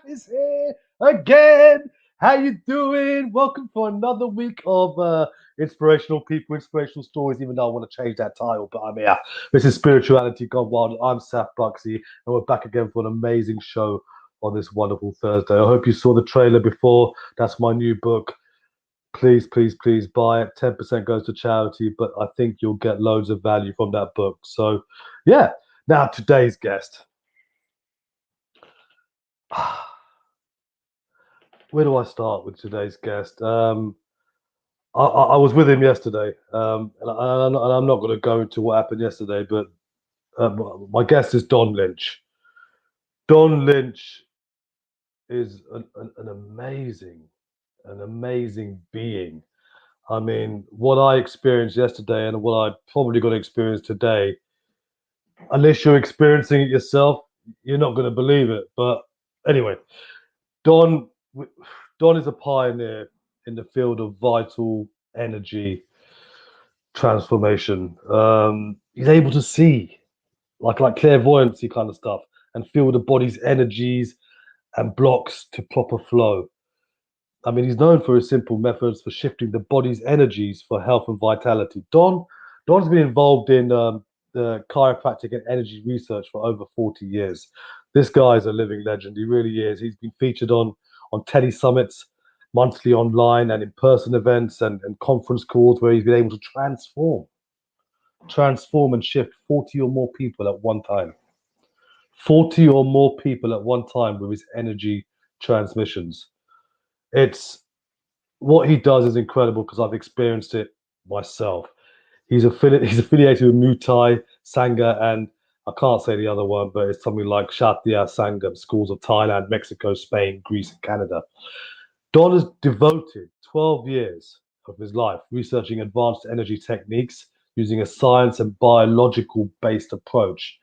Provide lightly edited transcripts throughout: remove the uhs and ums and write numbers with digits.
is here again. How you doing? Welcome for another week of inspirational people, inspirational stories. Even though I want to change that title, but I'm here. This is Spirituality Gone Wild. I'm Saf Buxy, and we're back again for an amazing show on this wonderful Thursday. I hope you saw the trailer before. That's my new book. Please, please, please buy it. 10% goes to charity, but I think you'll get loads of value from that book. So, yeah. Now, today's guest. Where do I start with today's guest? I was with him yesterday, and I'm not going to go into what happened yesterday, but my guest is Don Lynch. Don Lynch is an amazing being. I mean, what I experienced yesterday and what I'm probably going to experience today, unless you're experiencing it yourself, you're not going to believe it. But anyway, Don Don is a pioneer in the field of vital energy transformation. He's able to see, like clairvoyancy kind of stuff, and feel the body's energies and blocks to proper flow. I mean, he's known for his simple methods for shifting the body's energies for health and vitality. Don's been involved in the chiropractic and energy research for over 40 years. This guy is a living legend. He really is. He's been featured on tele summits, monthly online and in-person events and conference calls where he's been able to transform and shift 40 or more people at one time. 40 or more people at one time with his energy transmissions. It's what he does is incredible because I've experienced it myself. He's affiliated with Muay Thai, Sangha, and I can't say the other one, but it's something like Shatya Sangam, schools of Thailand, Mexico, Spain, Greece, and Canada. Don has devoted 12 years of his life researching advanced energy techniques using a science and biological based approach.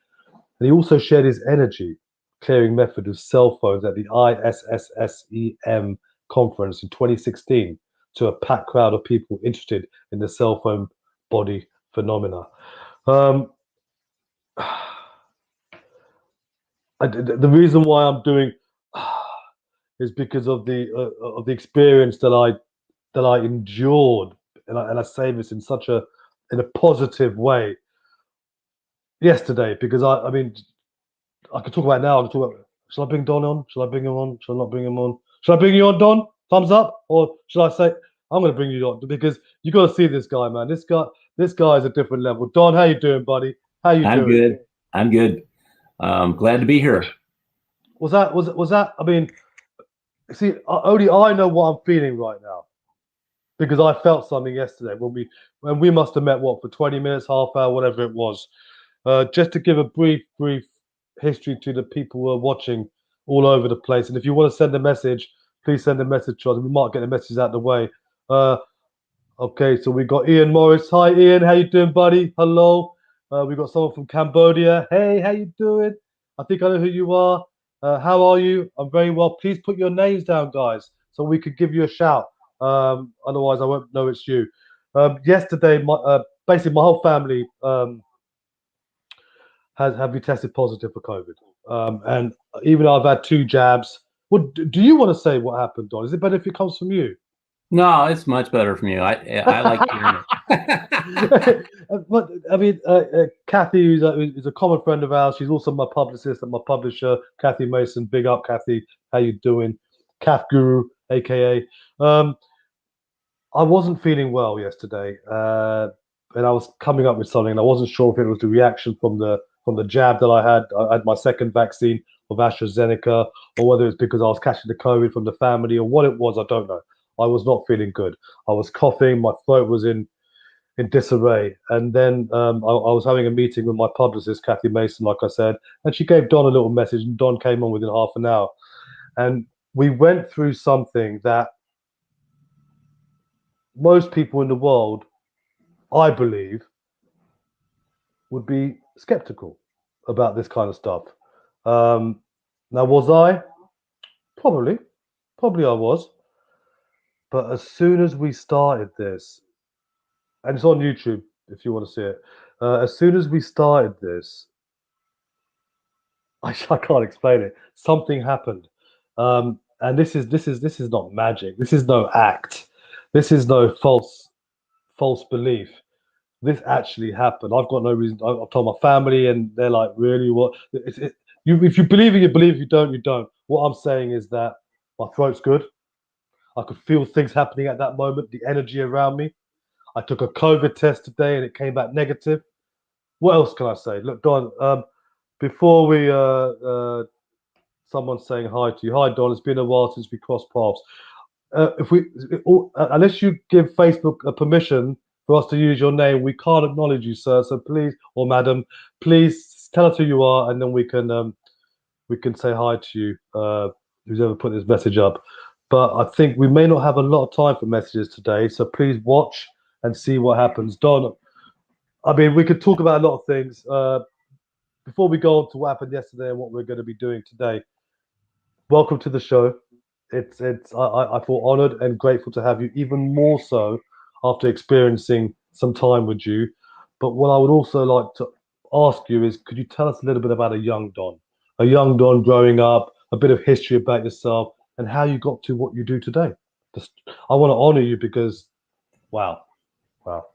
And he also shared his energy clearing method with cell phones at the ISSSEM conference in 2016 to a packed crowd of people interested in the cell phone body phenomena. Um, the reason why I'm doing is because of the experience that I endured, and I say this in such a positive way yesterday. Because I mean, I could talk about it now. I could talk about. Shall I bring Don on? Shall I bring him on? Shall I not bring him on? Shall I bring you on, Don? Thumbs up, or shall I say I'm going to bring you on because you got to see this guy, man. This guy is a different level. Don, how you doing, buddy? How you I'm doing? good. I'm good. Glad to be here. Was that? I mean, see, only I know what I'm feeling right now because I felt something yesterday when we must have met what for 20 minutes, half hour, whatever it was. Just to give a brief history to the people who are watching all over the place. And if you want to send a message, please send a message to us. We might get the messages out of the way. Uh, okay, so we got Ian Morris. Hi, Ian. How you doing, buddy? Hello. We got someone from Cambodia. Hey, how you doing? I think I know who you are. How are you? I'm very well. Please put your names down, guys, so we could give you a shout. Otherwise, I won't know it's you. Yesterday, basically my whole family has have been tested positive for COVID. And even though I've had two jabs, what do you want to say? What happened, Don? Is it better if it comes from you? No, it's much better from you. I like hearing it. But I mean, Kathy, who's a common friend of ours, she's also my publicist and my publisher. Kathy Mason, big up, Kathy. How you doing? Kath Guru, aka. I wasn't feeling well yesterday, and I was coming up with something, and I wasn't sure if it was the reaction from the jab that I had. I had my second vaccine of AstraZeneca, or whether it's because I was catching the COVID from the family, or what it was. I don't know. I was not feeling good. I was coughing. My throat was in disarray. And then I was having a meeting with my publicist, Kathy Mason, like I said, and she gave Don a little message, and Don came on within half an hour, and we went through something that most people in the world, I believe, would be skeptical about this kind of stuff. Um, Now, was I? Probably. Probably I was. But as soon as we started this, and it's on YouTube if you want to see it, as soon as we started this, I can't explain it. Something happened. And this is not magic. This is no act. This is no false belief. This actually happened. I've got no reason. I've told my family, and they're like, "Really? What?" If you believe it, you believe. If you don't, you don't. What I'm saying is that my throat's good. I could feel things happening at that moment. The energy around me. I took a COVID test today, and it came back negative. What else can I say? Look, Don. Before we someone's saying hi to you. Hi, Don. It's been a while since we crossed paths. If we, unless you give Facebook a permission for us to use your name, we can't acknowledge you, sir. So please, or madam, please tell us who you are, and then we can say hi to you. Who's ever put this message up? But I think we may not have a lot of time for messages today, so please watch and see what happens. Don, I mean, we could talk about a lot of things. Before we go on to what happened yesterday and what we're going to be doing today, welcome to the show. I feel honored and grateful to have you, even more so after experiencing some time with you. But what I would also like to ask you is, could you tell us a little bit about a young Don growing up, a bit of history about yourself, and how you got to what you do today? Just, I want to honor you because, wow, wow,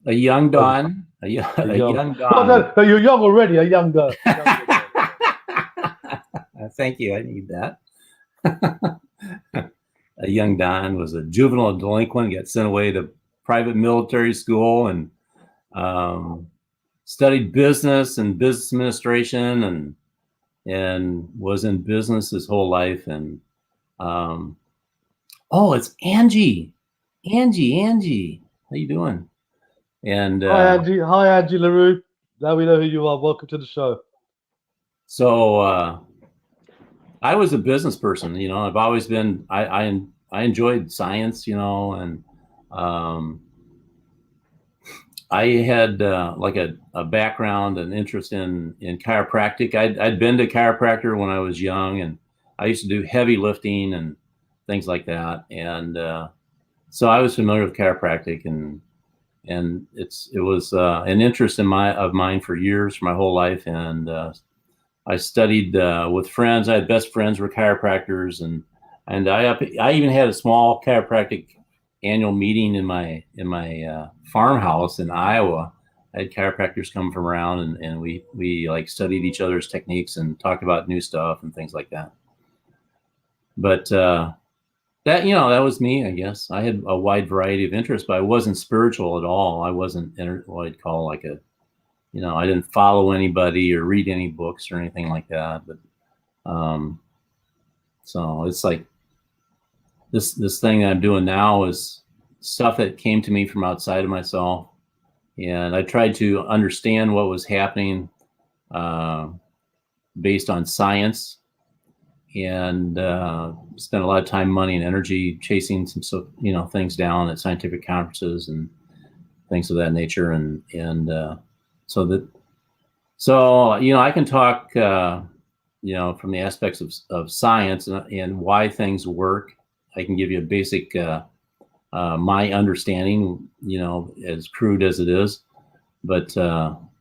A young over Don, a a young. young Well, Don. no, you're young already. A younger. Thank you. I need that. A young Don was a juvenile delinquent, got sent away to private military school, and studied business and business administration, and was in business his whole life. And oh, it's Angie. How you doing? And Hi, Angie. Hi, Angie LaRue. Now we know who you are. Welcome to the show. so I was a business person. I've always been. I enjoyed science. And I had like a background and interest in chiropractic. I'd been to chiropractor when I was young, and I used to do heavy lifting and things like that. And so I was familiar with chiropractic, and it was an interest of mine for years, for my whole life. And I studied with friends. I had best friends were chiropractors, and I even had a small chiropractic annual meeting in my farmhouse in Iowa. I had chiropractors come from around, and we like studied each other's techniques and talked about new stuff and things like that. But that was me, I guess. I had a wide variety of interests, but I wasn't spiritual at all. I wasn't what I'd call like I didn't follow anybody or read any books or anything like that. But so it's like this thing that I'm doing now is stuff that came to me from outside of myself, and I tried to understand what was happening based on science, and spent a lot of time, money, and energy chasing some things down at scientific conferences and things of that nature, and so I can talk from the aspects of science and why things work. I can give you a basic my understanding, as crude as it is, but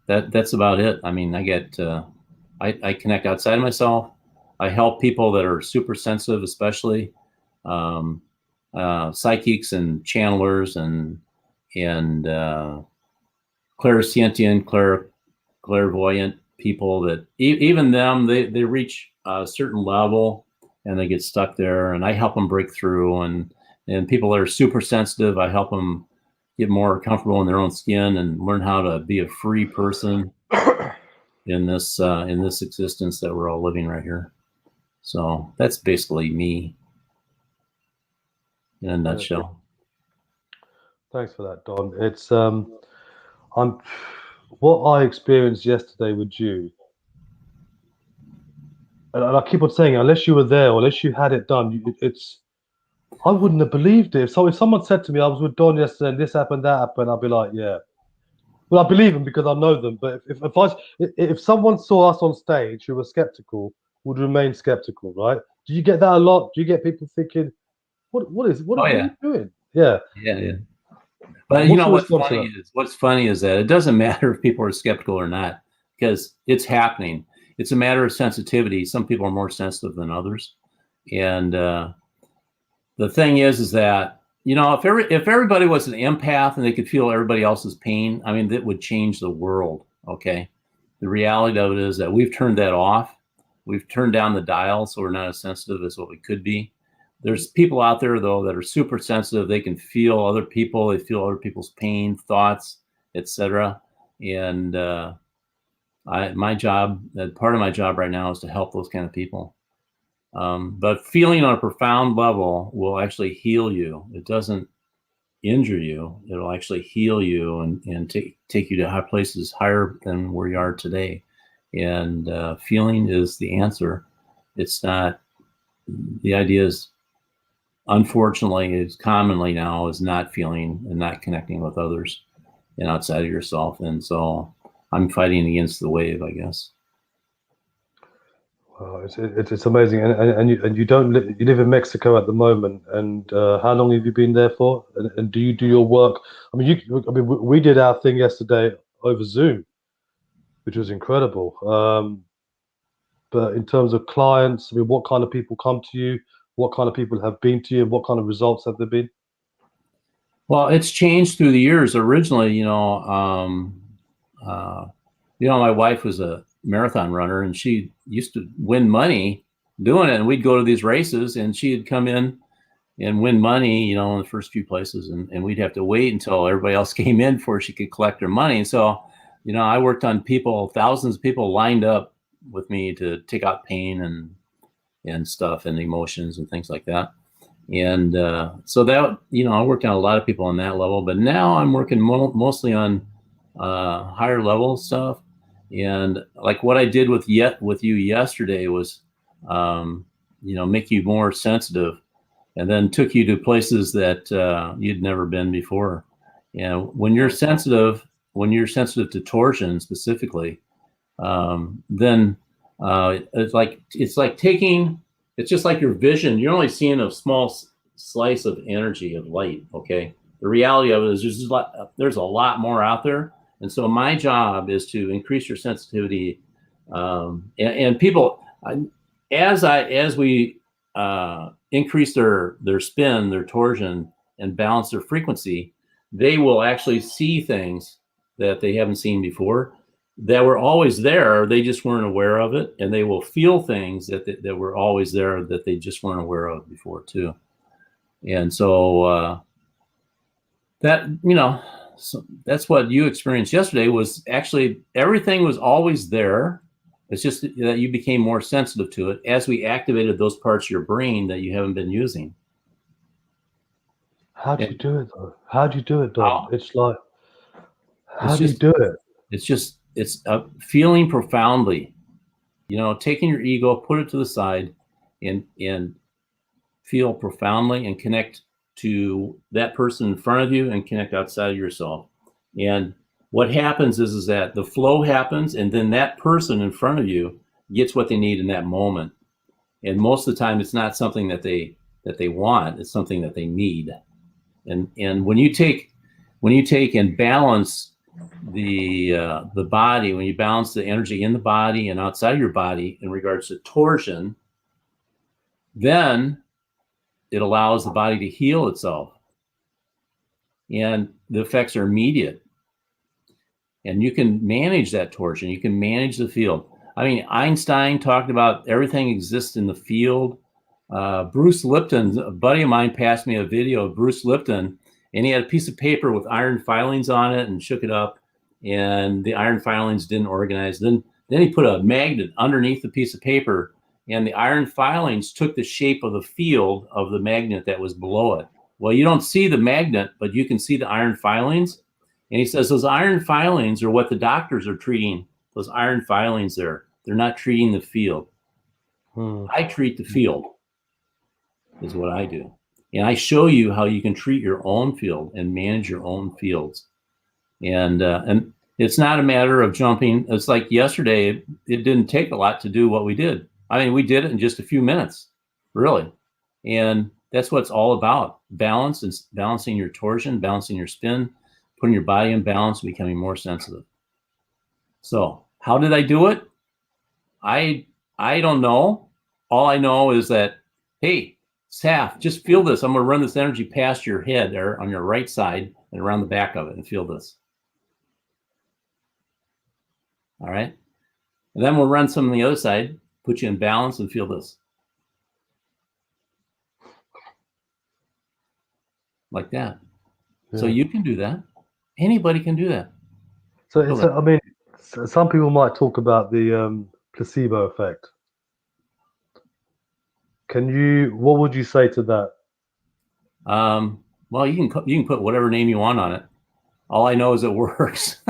that's about it. I mean, I connect outside of myself. I help people that are super sensitive, especially psychics and channelers and clairsentient, clairvoyant people that even them, they reach a certain level and they get stuck there, and I help them break through. And people that are super sensitive, I help them get more comfortable in their own skin and learn how to be a free person in this existence that we're all living right here. So that's basically me in a nutshell. Thanks for that, Don. It's I'm what I experienced yesterday with you, and I keep on saying, unless you were there or unless you had it done, it's I wouldn't have believed it. So if someone said to me, I was with Don yesterday and this happened, that happened, I'd be like, yeah. Well, I believe them because I know them. But if someone saw us on stage who were skeptical, would remain skeptical, right? Do you get that a lot? Do you get people thinking, what are you doing? Yeah. But what's funny is that it doesn't matter if people are skeptical or not, because it's happening. It's a matter of sensitivity. Some people are more sensitive than others. And the thing is that, you know, if everybody was an empath and they could feel everybody else's pain, I mean, that would change the world. Okay. The reality of it is that we've turned that off. We've turned down the dial, so we're not as sensitive as what we could be. There's people out there, though, that are super sensitive. They can feel other people. They feel other people's pain, thoughts, etc. And my job, part of my job right now, is to help those kind of people. But feeling on a profound level will actually heal you. It doesn't injure you. It'll actually heal you and take you to high places higher than where you are today. And feeling is the answer. It's not. The idea is, unfortunately, is commonly now is not feeling and not connecting with others and outside of yourself. And so I'm fighting against the wave, I guess. Wow, it's amazing, and you don't you live in Mexico at the moment, and how long have you been there for? And do you do your work? I mean, we did our thing yesterday over Zoom, which was incredible. But in terms of clients, I mean, what kind of people come to you? What kind of people have been to you? And what kind of results have there been? Well, it's changed through the years. Originally, my wife was a marathon runner, and she used to win money doing it. And we'd go to these races, and she'd come in and win money, in the first few places, and we'd have to wait until everybody else came in before she could collect her money. And so, I worked on thousands of people lined up with me to take out pain and stuff and emotions and things like that. And so that, I worked on a lot of people on that level, but now I'm working mostly on higher level stuff. And like what I did with you yesterday was, make you more sensitive, and then took you to places that you'd never been before. When you're sensitive to torsion specifically, then it's just like your vision. You're only seeing a small slice of energy, of light. Okay. The reality of it is there's a lot more out there. And so my job is to increase your sensitivity. And people, as we increase their spin, their torsion, and balance their frequency, they will actually see things that they haven't seen before, that were always there. They just weren't aware of it. And they will feel things that were always there that they just weren't aware of before too. And so so that's what you experienced yesterday. Was actually everything was always there. It's just that you became more sensitive to it as we activated those parts of your brain that you haven't been using. How do you do it, though? How do you do it, Don? It's like, how do you just do it? It's feeling profoundly, taking your ego, put it to the side, and feel profoundly and connect to that person in front of you and connect outside of yourself. And what happens is that the flow happens, and then that person in front of you gets what they need in that moment. And most of the time, it's not something that they want; it's something that they need. And when you take and balance the body, when you balance the energy in the body and outside your body in regards to torsion, then it allows the body to heal itself, and the effects are immediate. And you can manage that torsion. You can manage the field. I mean, Einstein talked about everything exists in the field. Bruce Lipton, a buddy of mine, passed me a video of Bruce Lipton, and he had a piece of paper with iron filings on it and shook it up, and the iron filings didn't organize. Then he put a magnet underneath the piece of paper, and the iron filings took the shape of the field of the magnet that was below it. Well, you don't see the magnet, but you can see the iron filings. And he says those iron filings are what the doctors are treating. Those iron filings there, they're not treating the field. I treat the field, is what I do. And I show you how you can treat your own field and manage your own fields. And it's not a matter of jumping. It's like yesterday, it didn't take a lot to do what we did. I mean, we did it in just a few minutes, really. And that's what it's all about. Balance, and balancing your torsion, balancing your spin, putting your body in balance, becoming more sensitive. So how did I do it? I don't know. All I know is that hey, Saf, just feel this. I'm going to run this energy past your head or on your right side and around the back of it and feel this. All right. And then we'll run some on the other side, put you in balance and feel this. Like that. Yeah. So you can do that. Anybody can do that. So I mean, some people might talk about the placebo effect. What would you say to that? Well, you can put whatever name you want on it. All I know is it works.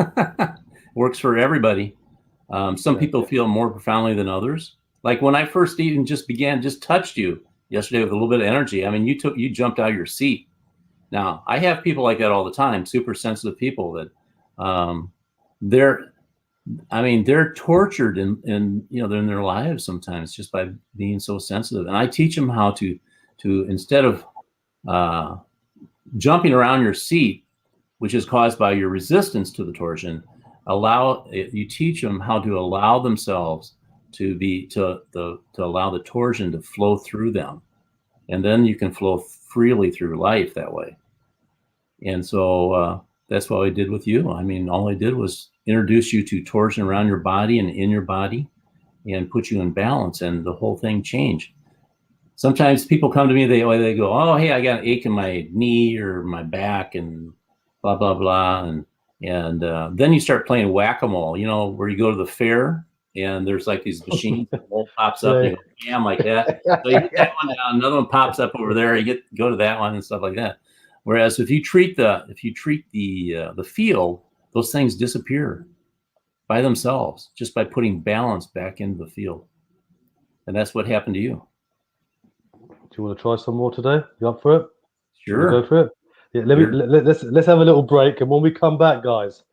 Works for everybody. Some people feel more profoundly than others. Like when I first even just touched you yesterday with a little bit of energy. I mean, you jumped out of your seat. Now I have people like that all the time, super sensitive people that they're tortured in their lives sometimes just by being so sensitive. And I teach them how to instead of jumping around your seat, which is caused by your resistance to the torsion, you teach them how to allow themselves to allow the torsion to flow through them. And then you can flow freely through life that way. And so that's what I did with you. I mean, all I did was introduce you to torsion around your body and in your body and put you in balance, and the whole thing changed. Sometimes people come to me, they go, oh, hey, I got an ache in my knee or my back and blah, blah, blah. And then you start playing whack-a-mole, where you go to the fair and there's like these machines, and one pops up and you go, bam, like that. So you hit that one down, another one pops up over there, you go to that one and stuff like that. Whereas if you treat the field, those things disappear by themselves just by putting balance back into the field. And that's what happened to you. Do you want to try some more today? You up for it? Sure. Go for it. Yeah, let's have a little break, and when we come back, guys,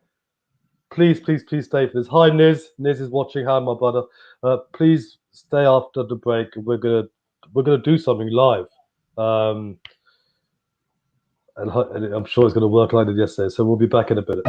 please stay for this. Hi, Niz. Niz is watching. Hi, my brother. Please stay after the break. We're gonna do something live, and I'm sure it's gonna work like it did yesterday. So we'll be back in a bit.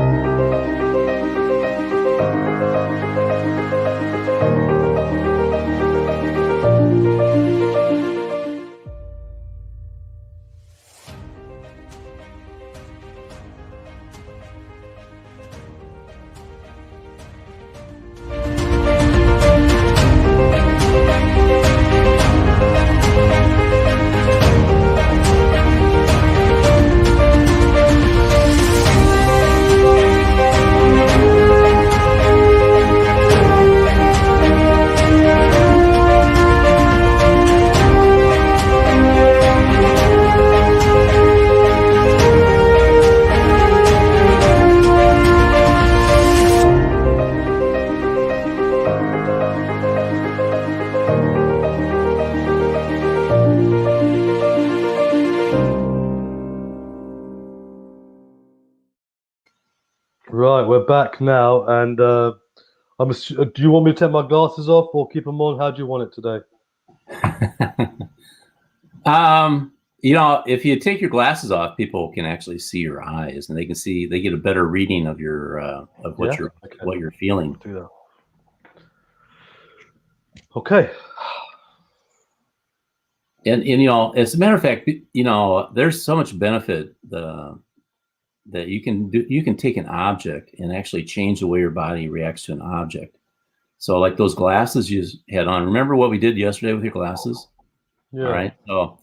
Right, we're back now, and do you want me to take my glasses off or keep them on? How do you want it today? If you take your glasses off, people can actually see your eyes, and they get a better reading of your what you're feeling. Do that. Okay. And as a matter of fact, there's so much benefit that you can take an object and actually change the way your body reacts to an object. So like those glasses you had on, remember what we did yesterday with your glasses? Yeah. All right. So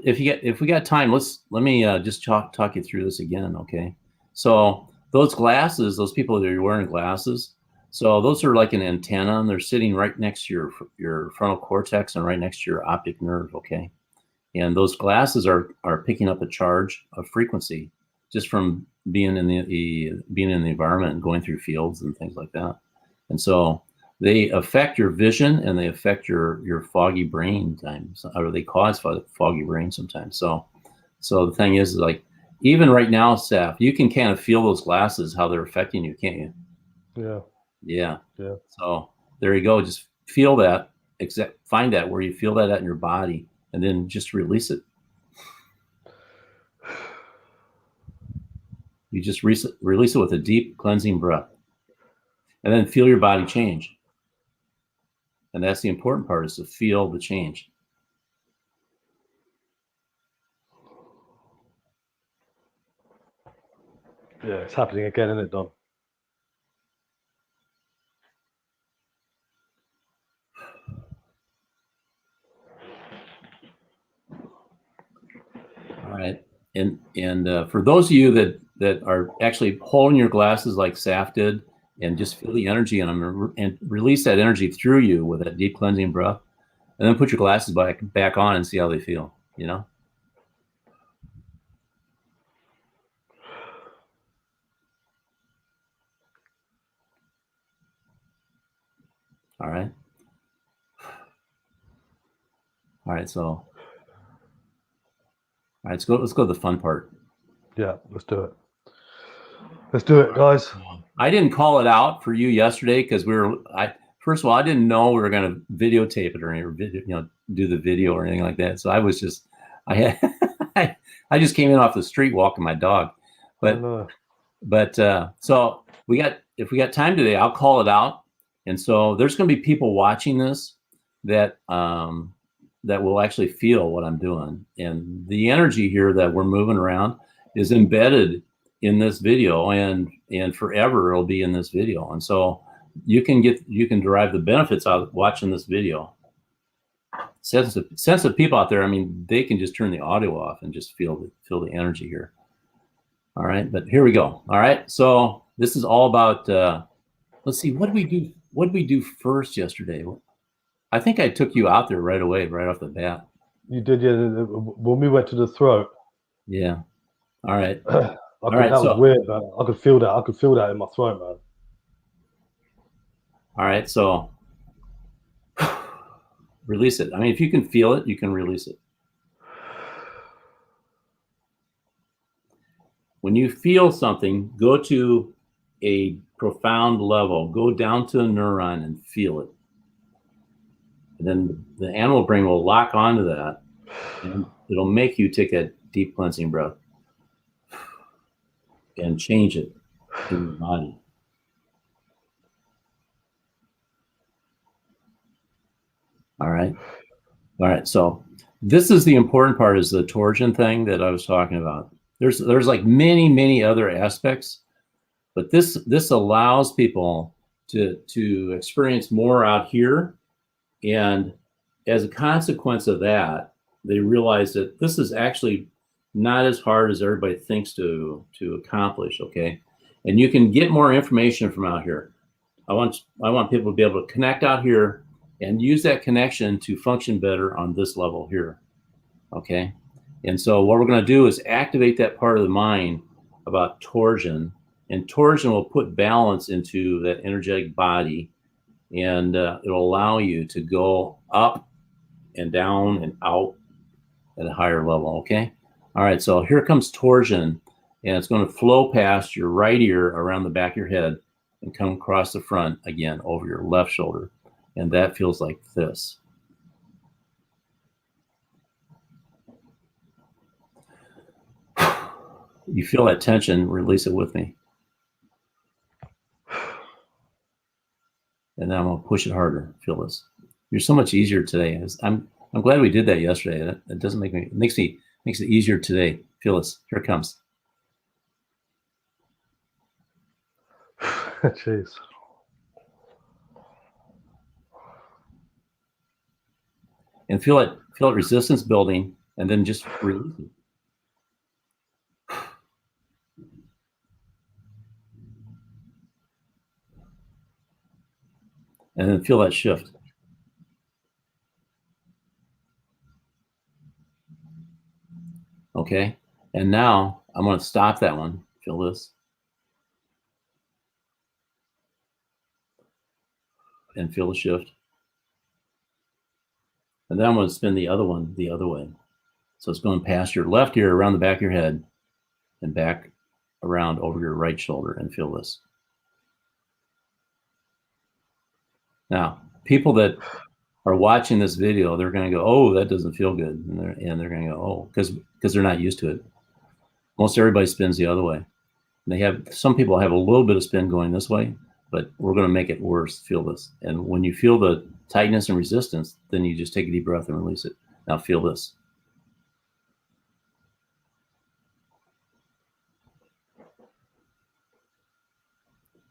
if we got time, let me just talk you through this again. Okay. So those glasses, those people that are wearing glasses, so those are like an antenna, and they're sitting right next to your frontal cortex and right next to your optic nerve. Okay. And those glasses are picking up a charge of frequency just from being in the environment and going through fields and things like that. And so they affect your vision, and they affect your foggy brain times, or they cause foggy brain sometimes. So the thing is, like, even right now, Saf, you can kind of feel those glasses, how they're affecting you, can't you? Yeah. So there you go. Just feel that, find that where you feel that in your body, and then just release it. You just release it with a deep cleansing breath, and then feel your body change. And that's the important part, is to feel the change. Yeah, it's happening again, isn't it, Don? All right. And for those of you that are actually holding your glasses like Saf did, and just feel the energy in them, and release that energy through you with that deep cleansing breath, and then put your glasses back on and see how they feel. You know. All right. All right. So, all right. Let's go. Let's go to the fun part. Yeah, let's do it. Let's do it, guys. I didn't call it out for you yesterday because first of all, I didn't know we were going to videotape it or do the video or anything like that. So I was just, I had, I just came in off the street walking my dog, but so if we got time today, I'll call it out. And so there's going to be people watching this that will actually feel what I'm doing, and the energy here that we're moving around is embedded in this video, and forever it'll be in this video. And so you can derive the benefits out of watching this video. Sensitive people out there, I mean, they can just turn the audio off and just feel the energy here. All right, but here we go. All right, so this is all about let's see, what did we do first yesterday? I think I took you out there right away, right off the bat. You did, yeah. When we went to the throat. Yeah. All right. That was weird, man. I could feel that. I could feel that in my throat, man. All right, so release it. I mean, if you can feel it, you can release it. When you feel something, go to a profound level, go down to a neuron and feel it. And then the animal brain will lock onto that, and it'll make you take that deep cleansing breath and change it in your body. All right. So this is the important part, is the torsion thing that I was talking about. There's like many other aspects, but this allows people to experience more out here. And as a consequence of that, they realize that this is actually not as hard as everybody thinks to accomplish. Okay. And you can get more information from out here. I want people to be able to connect out here and use that connection to function better on this level here. Okay. And so what we're going to do is activate that part of the mind about torsion, and torsion will put balance into that energetic body, and it'll allow you to go up and down and out at a higher level. Okay. All right. So here comes torsion, and it's going to flow past your right ear, around the back of your head, and come across the front again over your left shoulder. And that feels like this. You feel that tension, release it with me. And then I'm going to push it harder. Feel this. You're so much easier today. I'm glad we did that yesterday. It doesn't make me, it makes it easier today. Feel this. Here it comes. Jeez. And feel it resistance building, and then just release it. And then feel that shift. Okay. And now I'm going to stop that one. Feel this. And feel the shift. And then I'm going to spin the other one the other way. So it's going past your left ear, around the back of your head, and back around over your right shoulder, and feel this. Now, people that are watching this video, they're going to go, "Oh, that doesn't feel good," and they're going to go, "Oh," because they're not used to it. Most everybody spins the other way. Some people have a little bit of spin going this way, but we're going to make it worse. Feel this, and when you feel the tightness and resistance, then you just take a deep breath and release it. Now feel this.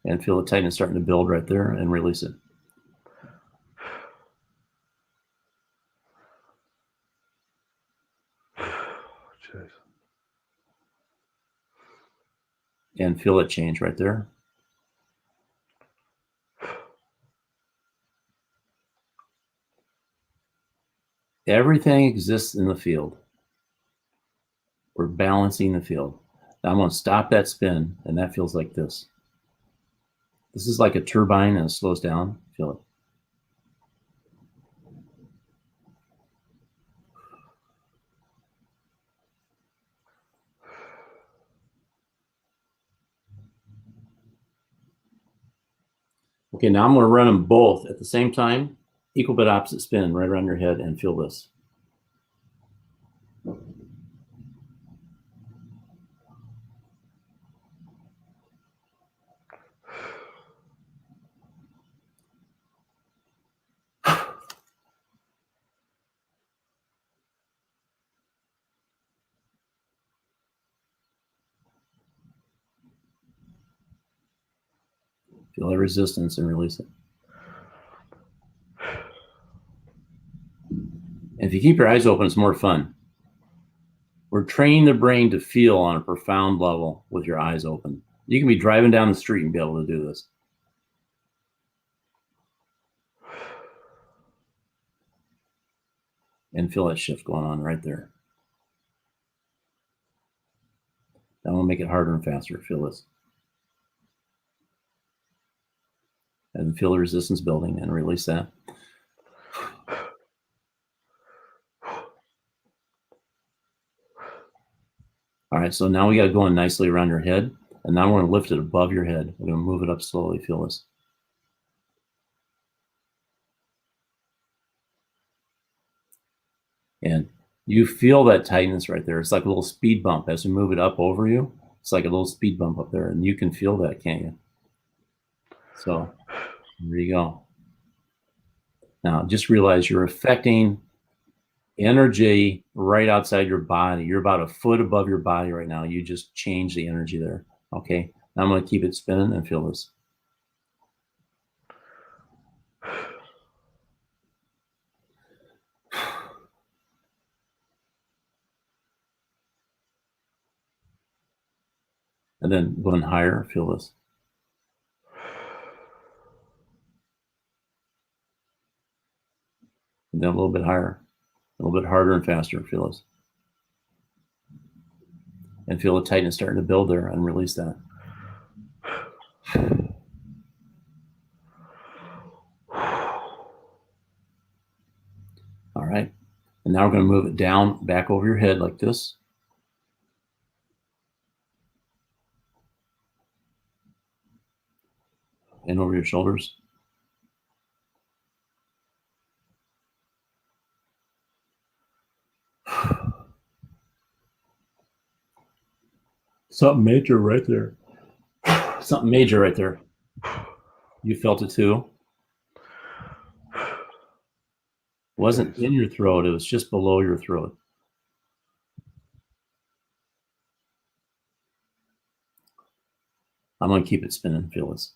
And feel the tightness starting to build right there and release it. Jeez. And feel it change right there. Everything exists in the field. We're balancing the field. Now I'm going to stop that spin, and that feels like this. This is like a turbine, and it slows down. Feel it. Okay, now I'm going to run them both at the same time, equal but opposite spin right around your head, and feel this. Feel the resistance and release it. And if you keep your eyes open, it's more fun. We're training the brain to feel on a profound level with your eyes open. You can be driving down the street and be able to do this. And feel that shift going on right there. That will make it harder and faster. Feel this. And feel the resistance building and release that. All right, so now we got to go in nicely around your head. And now we're going to lift it above your head. We're going to move it up slowly. Feel this. And you feel that tightness right there. It's like a little speed bump as we move it up over you. It's like a little speed bump up there. And you can feel that, can't you? So there you go. Now just realize you're affecting energy right outside your body. You're about a foot above your body right now. You just change the energy there. Okay. Now I'm going to keep it spinning and feel this. And then going higher, feel this. And then a little bit higher, a little bit harder and faster, feel this. And feel the tightness starting to build there and release that. All right. And now we're going to move it down, back over your head like this. And over your shoulders. Something major right there. Something major right there. You felt it too. It wasn't in your throat. It was just below your throat. I'm going to keep it spinning. Feel this.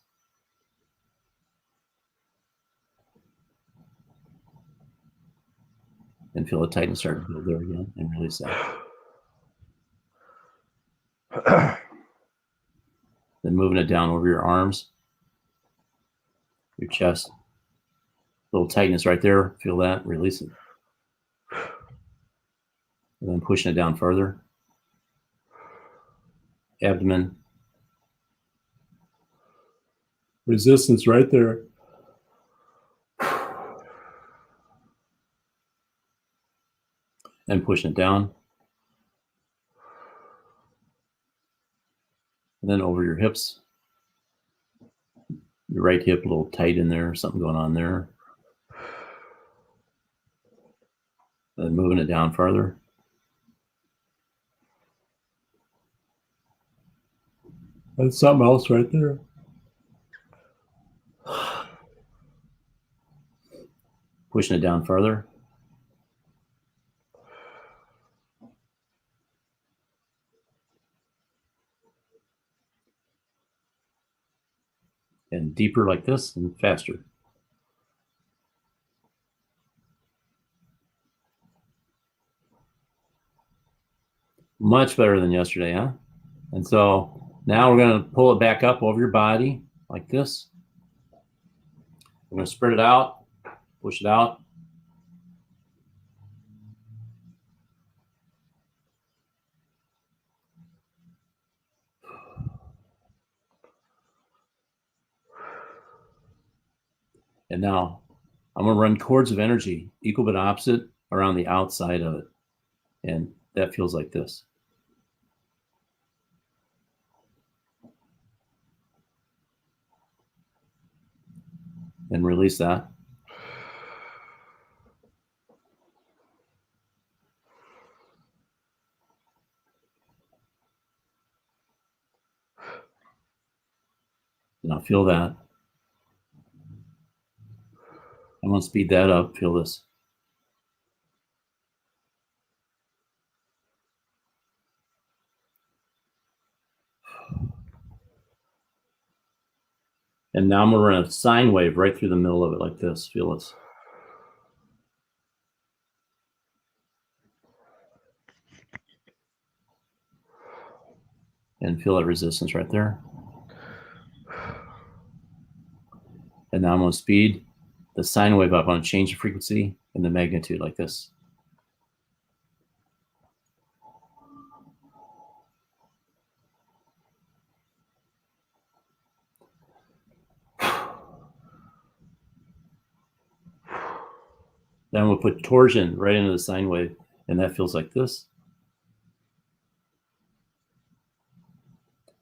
And feel the tightness start to build there again and release that. Then moving it down over your arms, your chest. Little tightness right there. Feel that. Release it. And then pushing it down further. Abdomen. Resistance right there. And pushing it down. And then over your hips. Your right hip a little tight in there. Something going on there. And then moving it down further. That's something else right there. Pushing it down further. and deeper like this and faster. Much better than yesterday, huh? And so now we're going to pull it back up over your body like this. We're going to spread it out, push it out. And now I'm going to run cords of energy, equal but opposite, around the outside of it. And that feels like this. And release that. Now feel that. I'm going to speed that up. Feel this. And now I'm going to run a sine wave right through the middle of it like this. Feel this. And feel that resistance right there. And now I'm going to speed the sine wave up. I'm going to change the frequency and the magnitude like this. Then we'll put torsion right into the sine wave, and that feels like this.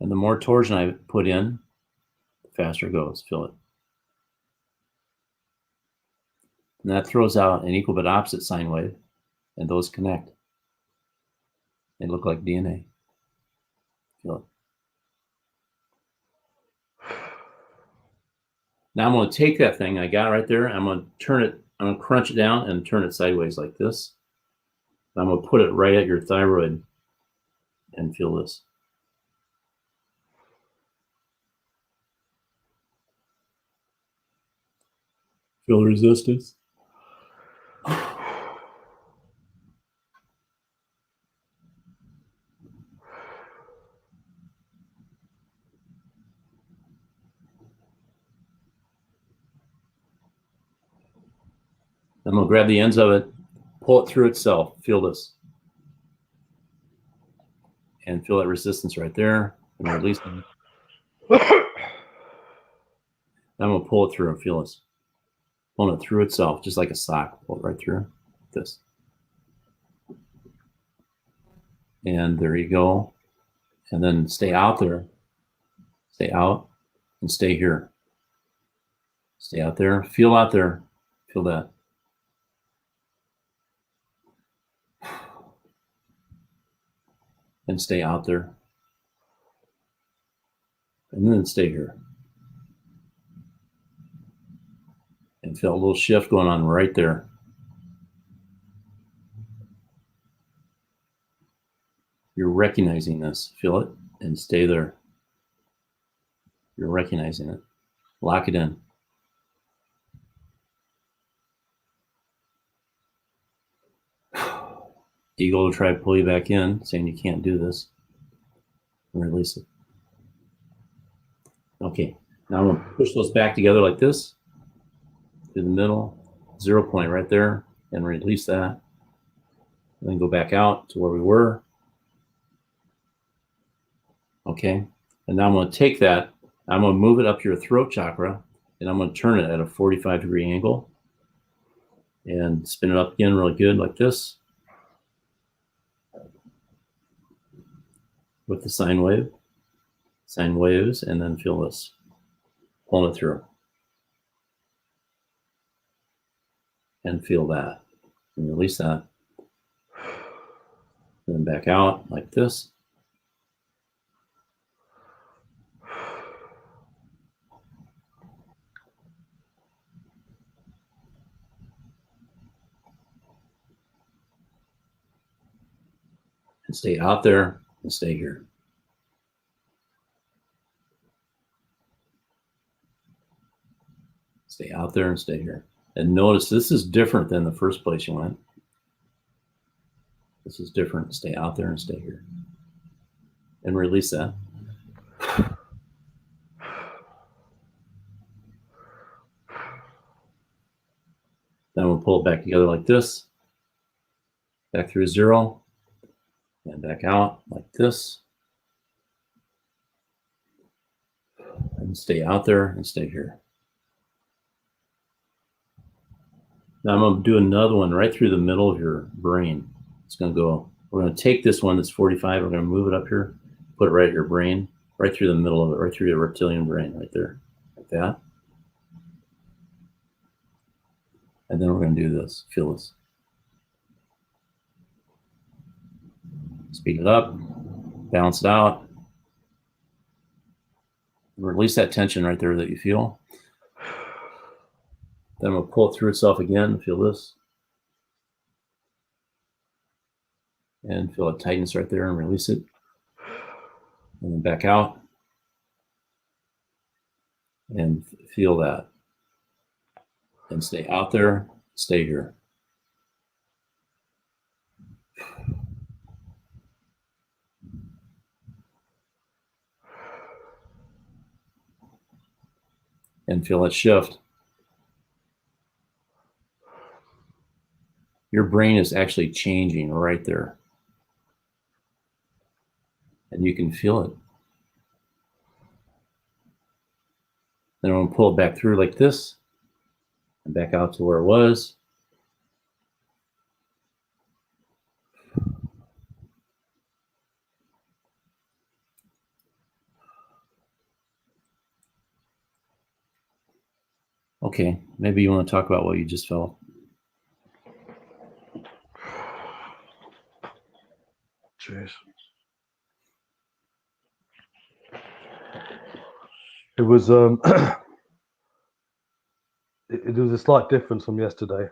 And the more torsion I put in, the faster it goes. Feel it. And that throws out an equal but opposite sine wave, and those connect. They look like DNA. Feel it. Now I'm going to take that thing I got right there. I'm going to turn it. I'm going to crunch it down and turn it sideways like this. I'm going to put it right at your thyroid and feel this. Feel the resistance. I'm going to grab the ends of it, pull it through itself. Feel this. And feel that resistance right there. And release it. I'm going to pull it through and feel this. Pulling it through itself, just like a sock. Pull it right through. Like this. And there you go. And then stay out there. Stay out and stay here. Stay out there. Feel out there. Feel that. And stay out there. And then stay here. And feel a little shift going on right there. You're recognizing this. Feel it and stay there. You're recognizing it. Lock it in. Ego will try to pull you back in, saying you can't do this. And release it. Okay, now I'm going to push those back together like this. Through the middle. 0 point right there. And release that. And then go back out to where we were. Okay, and now I'm going to take that. I'm going to move it up your throat chakra. And I'm going to turn it at a 45-degree angle. And spin it up again really good like this. With the sine wave, sine waves, and then feel this. Pulling it through. And feel that. And release that. And then back out like this. And stay out there and stay here. Stay out there and stay here. And notice this is different than the first place you went. This is different. Stay out there and stay here. And release that. Then we'll pull it back together like this. Back through 0. And back out like this. And stay out there and stay here. Now I'm going to do another one right through the middle of your brain. It's going to go, we're going to take this one that's 45, we're going to move it up here, put it right at your brain, right through the middle of it, right through your reptilian brain, right there, like that. And then we're going to do this, feel this. Speed it up, balance it out. Release that tension right there that you feel. Then we'll pull it through itself again. Feel this. And feel it tightness right there and release it. And then back out. And feel that. And stay out there. Stay here. And feel it shift. Your brain is actually changing right there. And you can feel it. Then I'm going to pull it back through like this. And back out to where it was. Okay, maybe you want to talk about what you just felt. Jeez. It was it was a slight difference from yesterday.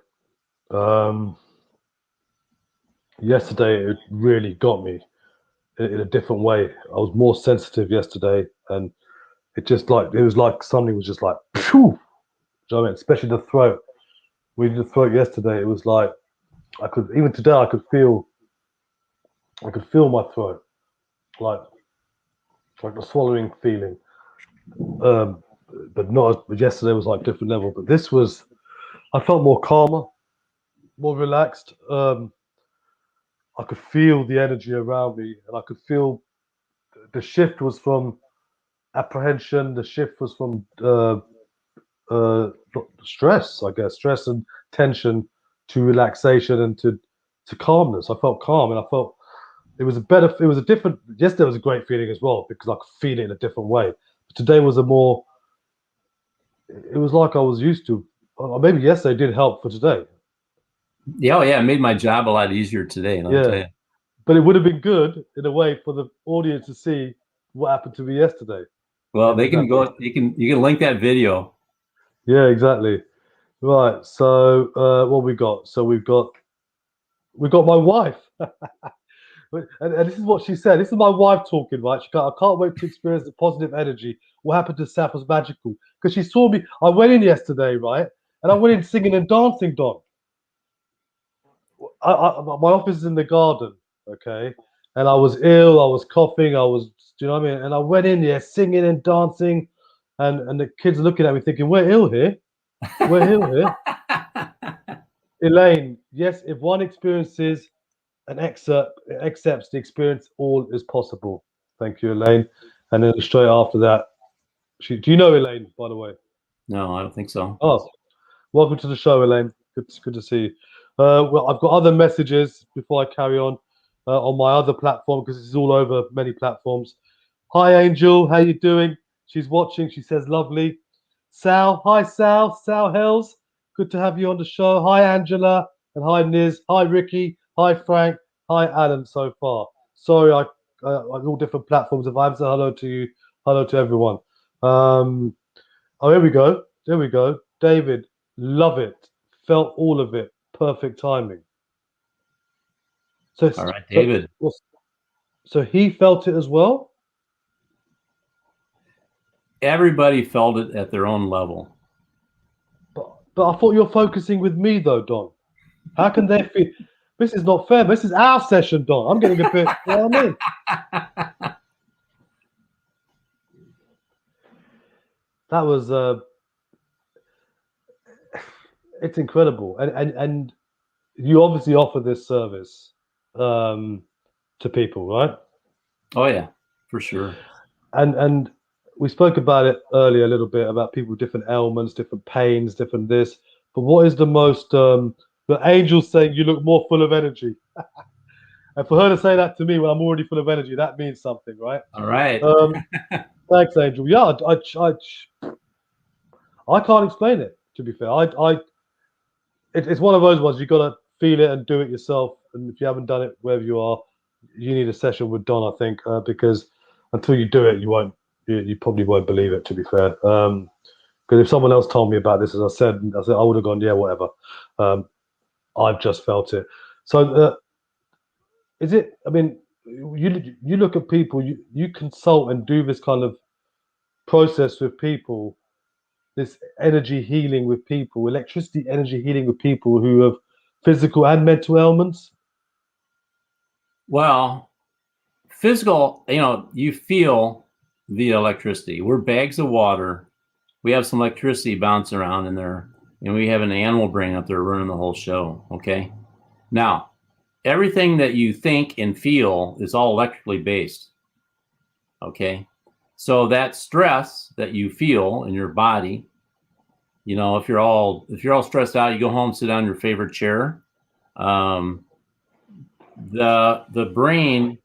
Yesterday it really got me in a different way. I was more sensitive yesterday, and it was like something was just like, phew. Do you know what I mean? Especially the throat. We did the throat yesterday. It was like even today I could feel my throat, like the swallowing feeling. But not. But yesterday was like different level. But this was, I felt more calmer, more relaxed. I could feel the energy around me, and I could feel the shift was from apprehension. The shift was from stress, I guess, stress and tension to relaxation and to calmness. I felt calm, and I felt it was a different. Yesterday was a great feeling as well because I could feel it in a different way. But today was it was like I was used to. Or maybe yesterday did help for today. Yeah, oh yeah, it made my job a lot easier today. I'll tell you. But it would have been good in a way for the audience to see what happened to me yesterday. Well, they can go. You can link that video. Yeah, exactly. Right. So what we got? So we got my wife. And this is what she said. This is my wife talking, right? I can't wait to experience the positive energy. What happened to Saf was magical. Because she saw me. I went in yesterday, right? And I went in singing and dancing, Don. My office is in the garden, okay? And I was ill. I was coughing. Do you know what I mean? And I went in there singing and dancing. And the kids are looking at me thinking, we're ill here. We're ill here. Elaine, yes, if one experiences and accepts the experience, all is possible. Thank you, Elaine. And then straight after that, do you know Elaine, by the way? No, I don't think so. Oh, welcome to the show, Elaine. Good to see you. Well, I've got other messages before I carry on my other platform because it's all over many platforms. Hi, Angel. How you doing? She's watching. She says, lovely. Sal. Hi, Sal. Sal Hells. Good to have you on the show. Hi, Angela. And hi, Niz. Hi, Ricky. Hi, Frank. Hi, Adam, so far. Sorry, on all different platforms. If I haven't said hello to you, hello to everyone. Oh, here we go. There we go. David, love it. Felt all of it. Perfect timing. So, all right, David. So he felt it as well? Everybody felt it at their own level. But I thought you're focusing with me though, Don. How can they feel? This is not fair. This is our session, Don. I'm getting a bit. You know what I mean? That was. It's incredible, and you obviously offer this service to people, right? Oh yeah, for sure. And we spoke about it earlier a little bit about people with different ailments, different pains, different this. But what is the most? The angel saying you look more full of energy, and for her to say that to me when I'm already full of energy, that means something, right? All right. Thanks, Angel. Yeah, I can't explain it. To be fair, it's one of those ones you got to feel it and do it yourself. And if you haven't done it wherever you are, you need a session with Don, I think, because until you do it, you probably won't believe it. To be fair, because if someone else told me about this, as I said I would have gone, yeah, whatever. Um, I've just felt it. So, is it? I mean, you look at people, you consult and do this kind of process with people, this energy healing with people, electricity energy healing with people who have physical and mental ailments. Well, physical, you feel the electricity. We're bags of water. We have some electricity bouncing around in there, and we have an animal brain up there running the whole show. Okay. Now, everything that you think and feel is all electrically based. Okay. So that stress that you feel in your body, if you're all stressed out, you go home, sit down in your favorite chair. The brain,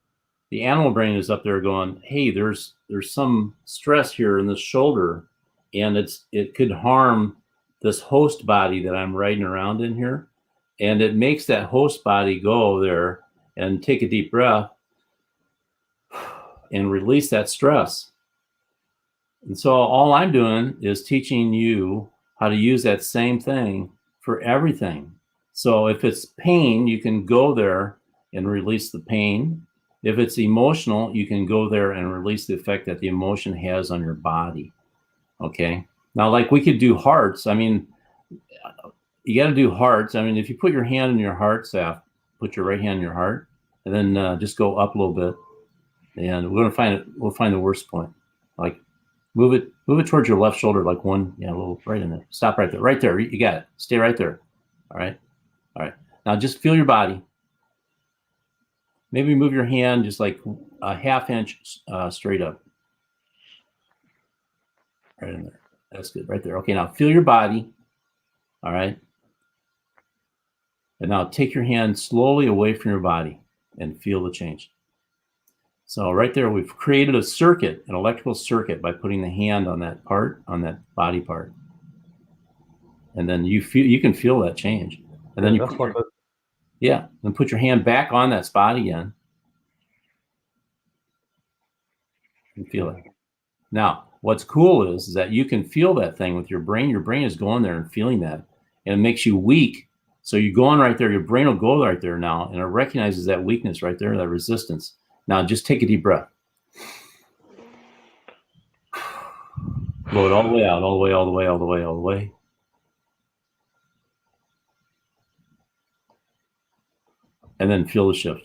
the animal brain is up there going, hey, there's some stress here in this shoulder, and it could harm this host body that I'm riding around in here. And it makes that host body go there and take a deep breath and release that stress. And so all I'm doing is teaching you how to use that same thing for everything. So if it's pain, you can go there and release the pain. If it's emotional, you can go there and release the effect that the emotion has on your body. Okay. Now, like we could do hearts. I mean, you got to do hearts. I mean, if you put your hand in your heart, Saf, put your right hand in your heart, and then just go up a little bit, and we'll find the worst point. Like move it towards your left shoulder, like one, a little right in there. Stop right there, right there. You got it. Stay right there. All right. Now just feel your body. Maybe move your hand just like a ½ inch straight up. Right in there. That's good. Right there. Okay, now feel your body. All right. And now take your hand slowly away from your body and feel the change. So right there, we've created a circuit, an electrical circuit, by putting the hand on that part, on that body part. And then you can feel that change. And then then put your hand back on that spot again and feel it. Now, what's cool is that you can feel that thing with your brain. Your brain is going there and feeling that, and it makes you weak. So you're going right there. Your brain will go right there now, and it recognizes that weakness right there, that resistance. Now, just take a deep breath. Blow it all the way out, all the way, all the way, all the way, all the way. And then feel the shift.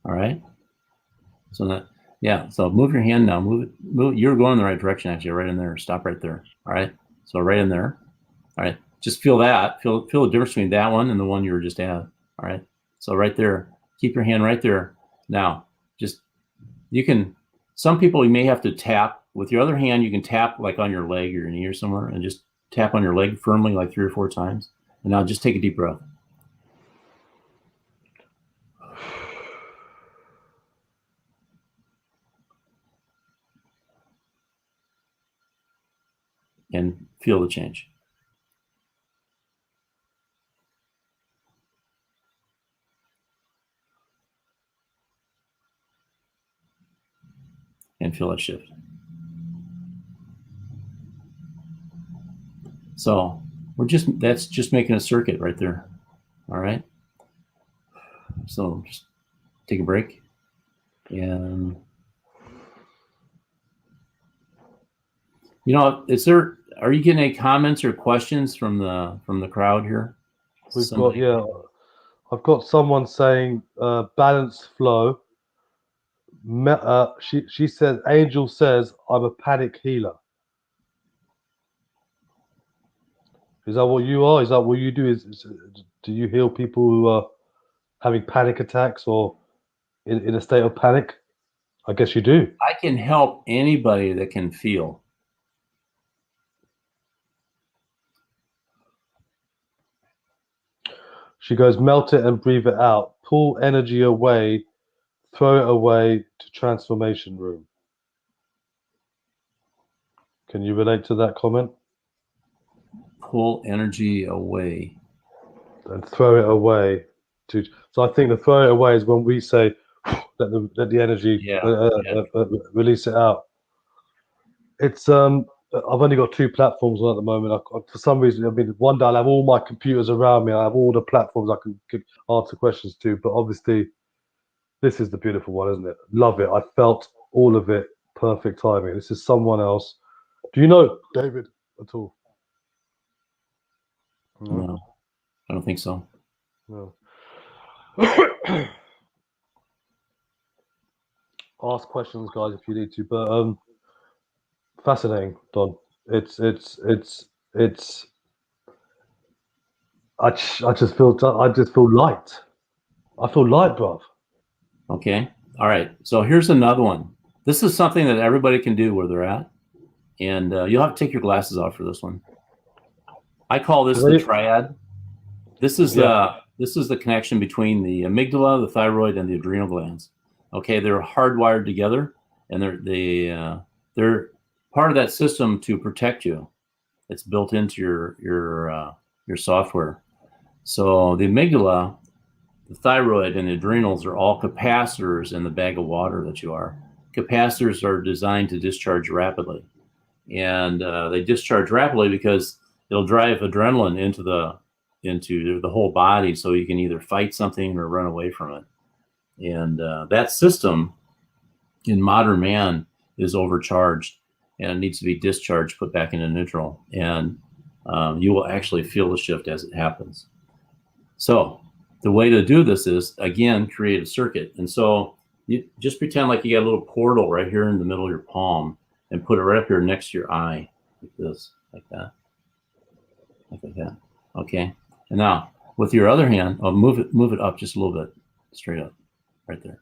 All right. So so move your hand now. Move it. You're going in the right direction, actually, right in there. Stop right there. All right. So right in there. All right. Just feel that. Feel the difference between that one and the one you were just at. All right. So right there. Keep your hand right there. Now, some people you may have to tap. With your other hand, you can tap like on your leg or your knee or somewhere, and just tap on your leg firmly like 3 or 4 times. And now just take a deep breath. And feel the change. And feel that shift. So that's just making a circuit right there. All right. So just take a break. And are you getting any comments or questions from the crowd here? We've got, I've got someone saying balance flow. She says, Angel says, I'm a panic healer. Is that what you are? Is that what you do? Do you heal people who are having panic attacks or in a state of panic? I guess you do. I can help anybody that can feel. She goes, melt it and breathe it out. Pull energy away, throw it away to transformation room. Can you relate to that comment? Pull energy away. And throw it away. So I think the throw it away is when we say, let the energy release it out. It's I've only got 2 platforms on at the moment. For some reason, I mean, one day I'll have all my computers around me. I have all the platforms I can answer questions to. But obviously, this is the beautiful one, isn't it? Love it. I felt all of it. Perfect timing. This is someone else. Do you know David at all? No, I don't think so. No. Ask questions, guys, if you need to. But fascinating, Don. It's. I just feel light. I feel light, bruv. Okay. All right. So here's another one. This is something that everybody can do where they're at, and you'll have to take your glasses off for this one. I call this the triad. This is the connection between the amygdala, the thyroid, and the adrenal glands. Okay, they're hardwired together, and they're part of that system to protect you. It's built into your software. So the amygdala, the thyroid, and the adrenals are all capacitors in the bag of water that you are. Capacitors are designed to discharge rapidly, and they discharge rapidly because it'll drive adrenaline into the whole body, so you can either fight something or run away from it. And that system in modern man is overcharged and needs to be discharged, put back into neutral, and you will actually feel the shift as it happens. So the way to do this is, again, create a circuit. And so you just pretend like you got a little portal right here in the middle of your palm and put it right up here next to your eye, like this, like that, like that. Okay. And now with your other hand, move it up just a little bit, straight up, right there.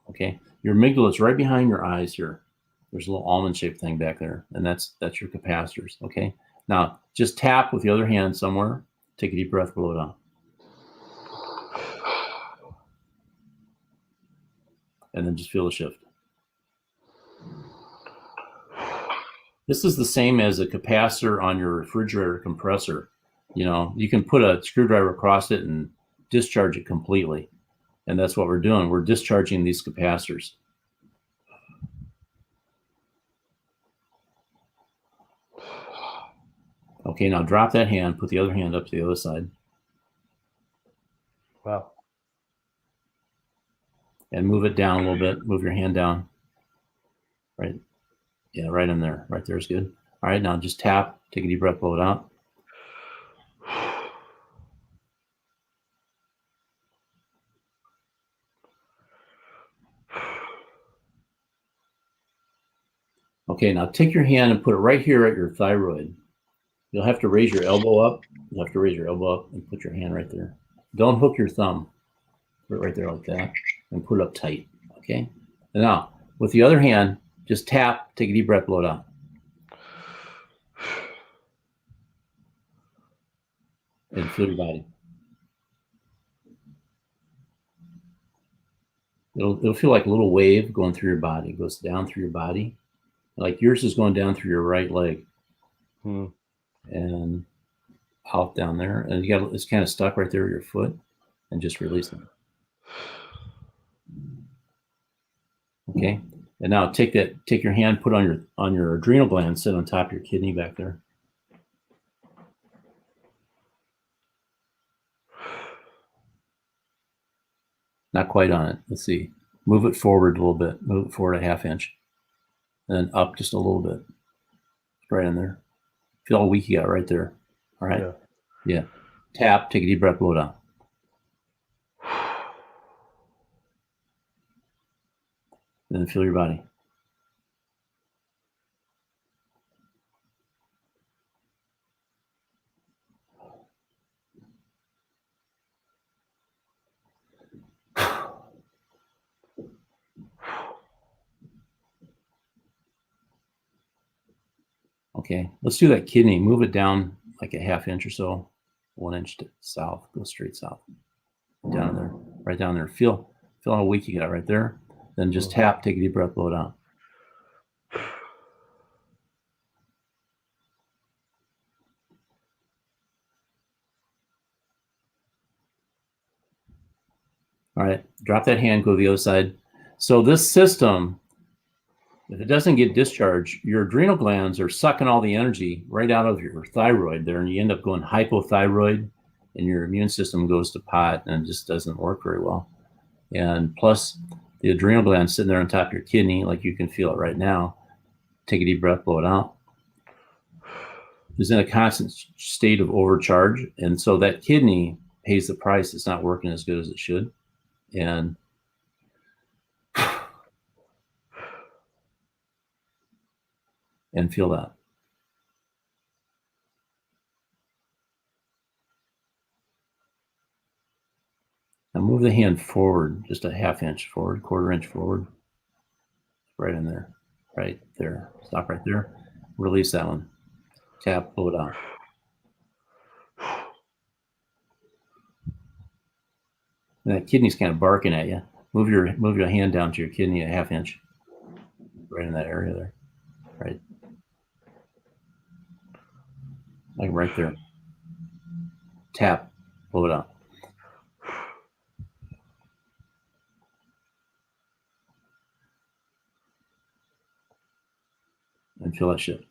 Okay. Your amygdala is right behind your eyes here. There's a little almond-shaped thing back there, and that's your capacitors. Okay. Now just tap with the other hand somewhere. Take a deep breath, blow it out. And then just feel the shift. This is the same as a capacitor on your refrigerator compressor. You know, you can put a screwdriver across it and discharge it completely. And that's what we're doing. We're discharging these capacitors. Okay, now drop that hand, put the other hand up to the other side. Wow. And move it down a little bit. Move your hand down. Right. Yeah, right in there. Right there is good. All right, now just tap, take a deep breath, blow it out. Okay, now take your hand and put it right here at your thyroid. You'll have to raise your elbow up. You'll have to raise your elbow up and put your hand right there. Don't hook your thumb. Put it right there like that and put it up tight, okay? And now, with the other hand, just tap, take a deep breath, blow it out. And feel your body. It'll feel like a little wave going through your body. It goes down through your body. Like yours is going down through your right leg. And out down there. And it's kind of stuck right there with your foot. And just release them. Okay. And now take your hand, put on your adrenal gland, sit on top of your kidney back there. Not quite on it. Let's see. Move it forward a little bit. Move it forward a half inch. And then up just a little bit. Right in there. Feel how weak you got right there. All right. Yeah. Tap, take a deep breath, blow it out. And then feel your body. Okay, let's do that kidney. Move it down like a half inch or so, 1 inch to south. Go straight south. Down there, right down there. Feel how weak you got right there. Then just tap, take a deep breath, blow it out. All right, drop that hand, go to the other side. So this system, if it doesn't get discharged, your adrenal glands are sucking all the energy right out of your thyroid there, and you end up going hypothyroid, and your immune system goes to pot and just doesn't work very well. And plus, the adrenal gland sitting there on top of your kidney, like you can feel it right now. Take a deep breath, blow it out. Is in a constant state of overcharge, and so that kidney pays the price. It's not working as good as it should, and feel that. Now move the hand forward, just a half inch forward, 1/4 inch forward. Right in there, right there. Stop right there. Release that one. Tap, blow it out. And that kidney's kind of barking at you. Move your hand down to your kidney a half inch. Right in that area there. Right. Like right there. Tap, blow it out. And feel that shit.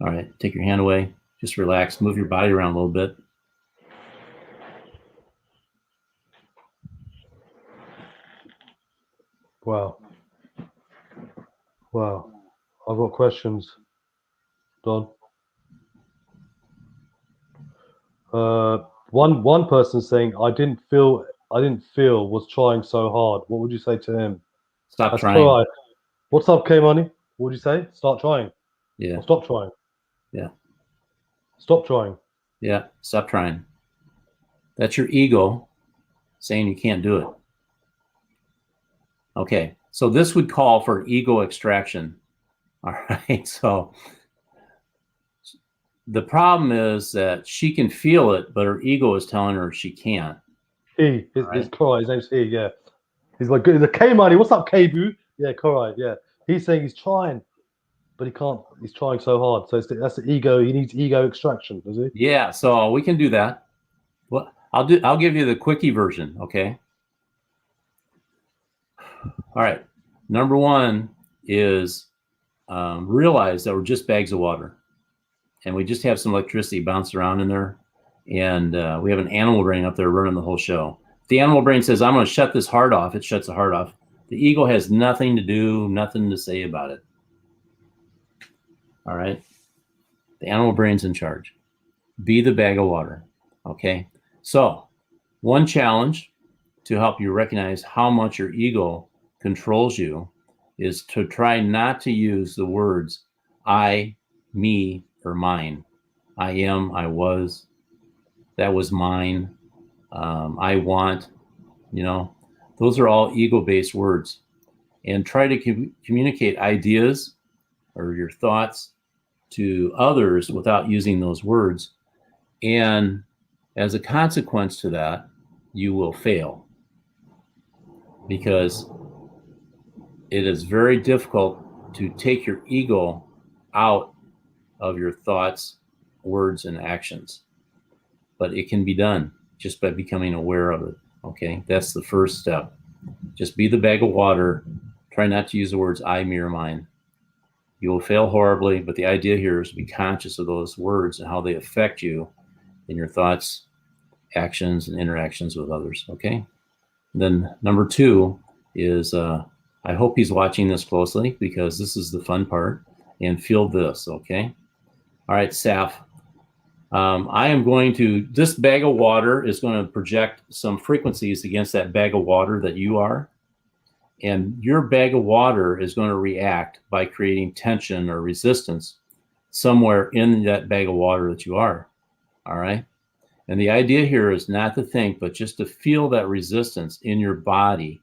All right, take your hand away. Just relax. Move your body around a little bit. Wow. Wow. I've got questions, Don. One person saying I didn't feel was trying so hard. What would you say to him? Stop trying. Right. What's up, K Money? What would you say? Start trying. Yeah. Or stop trying. Yeah. Stop trying. Yeah. Stop trying. That's your ego saying you can't do it. Okay. So this would call for ego extraction. All right. So the problem is that she can feel it, but her ego is telling her she can't. His name's He, yeah. He's like, the K Money, what's up, K Boo? Yeah, Korai, yeah. He's saying he's trying, but he can't. He's trying so hard. So that's the ego. He needs ego extraction, does he? Yeah, so we can do that. Well, I'll give you the quickie version, okay? All right. Number one is realize that we're just bags of water, and we just have some electricity bouncing around in there, and we have an animal brain up there running the whole show. If the animal brain says, I'm going to shut this heart off, it shuts the heart off. The ego has nothing to do, nothing to say about it. All right? The animal brain's in charge. Be the bag of water, okay? So one challenge to help you recognize how much your ego controls you is to try not to use the words I, me, or mine. I am, I was, that was mine, I want, those are all ego-based words. And try to communicate ideas or your thoughts to others without using those words. And as a consequence to that, you will fail, because it is very difficult to take your ego out of your thoughts, words, and actions. But it can be done just by becoming aware of it, okay? That's the first step. Just be the bag of water. Try not to use the words I, me, or mine. You will fail horribly, but the idea here is to be conscious of those words and how they affect you in your thoughts actions and interactions with others. Okay. Then number 2 is I hope he's watching this closely because this is the fun part. And feel this. Okay. All right, Saf. I am going to, this bag of water is going to project some frequencies against that bag of water that you are. And your bag of water is going to react by creating tension or resistance somewhere in that bag of water that you are. All right. And the idea here is not to think, but just to feel that resistance in your body,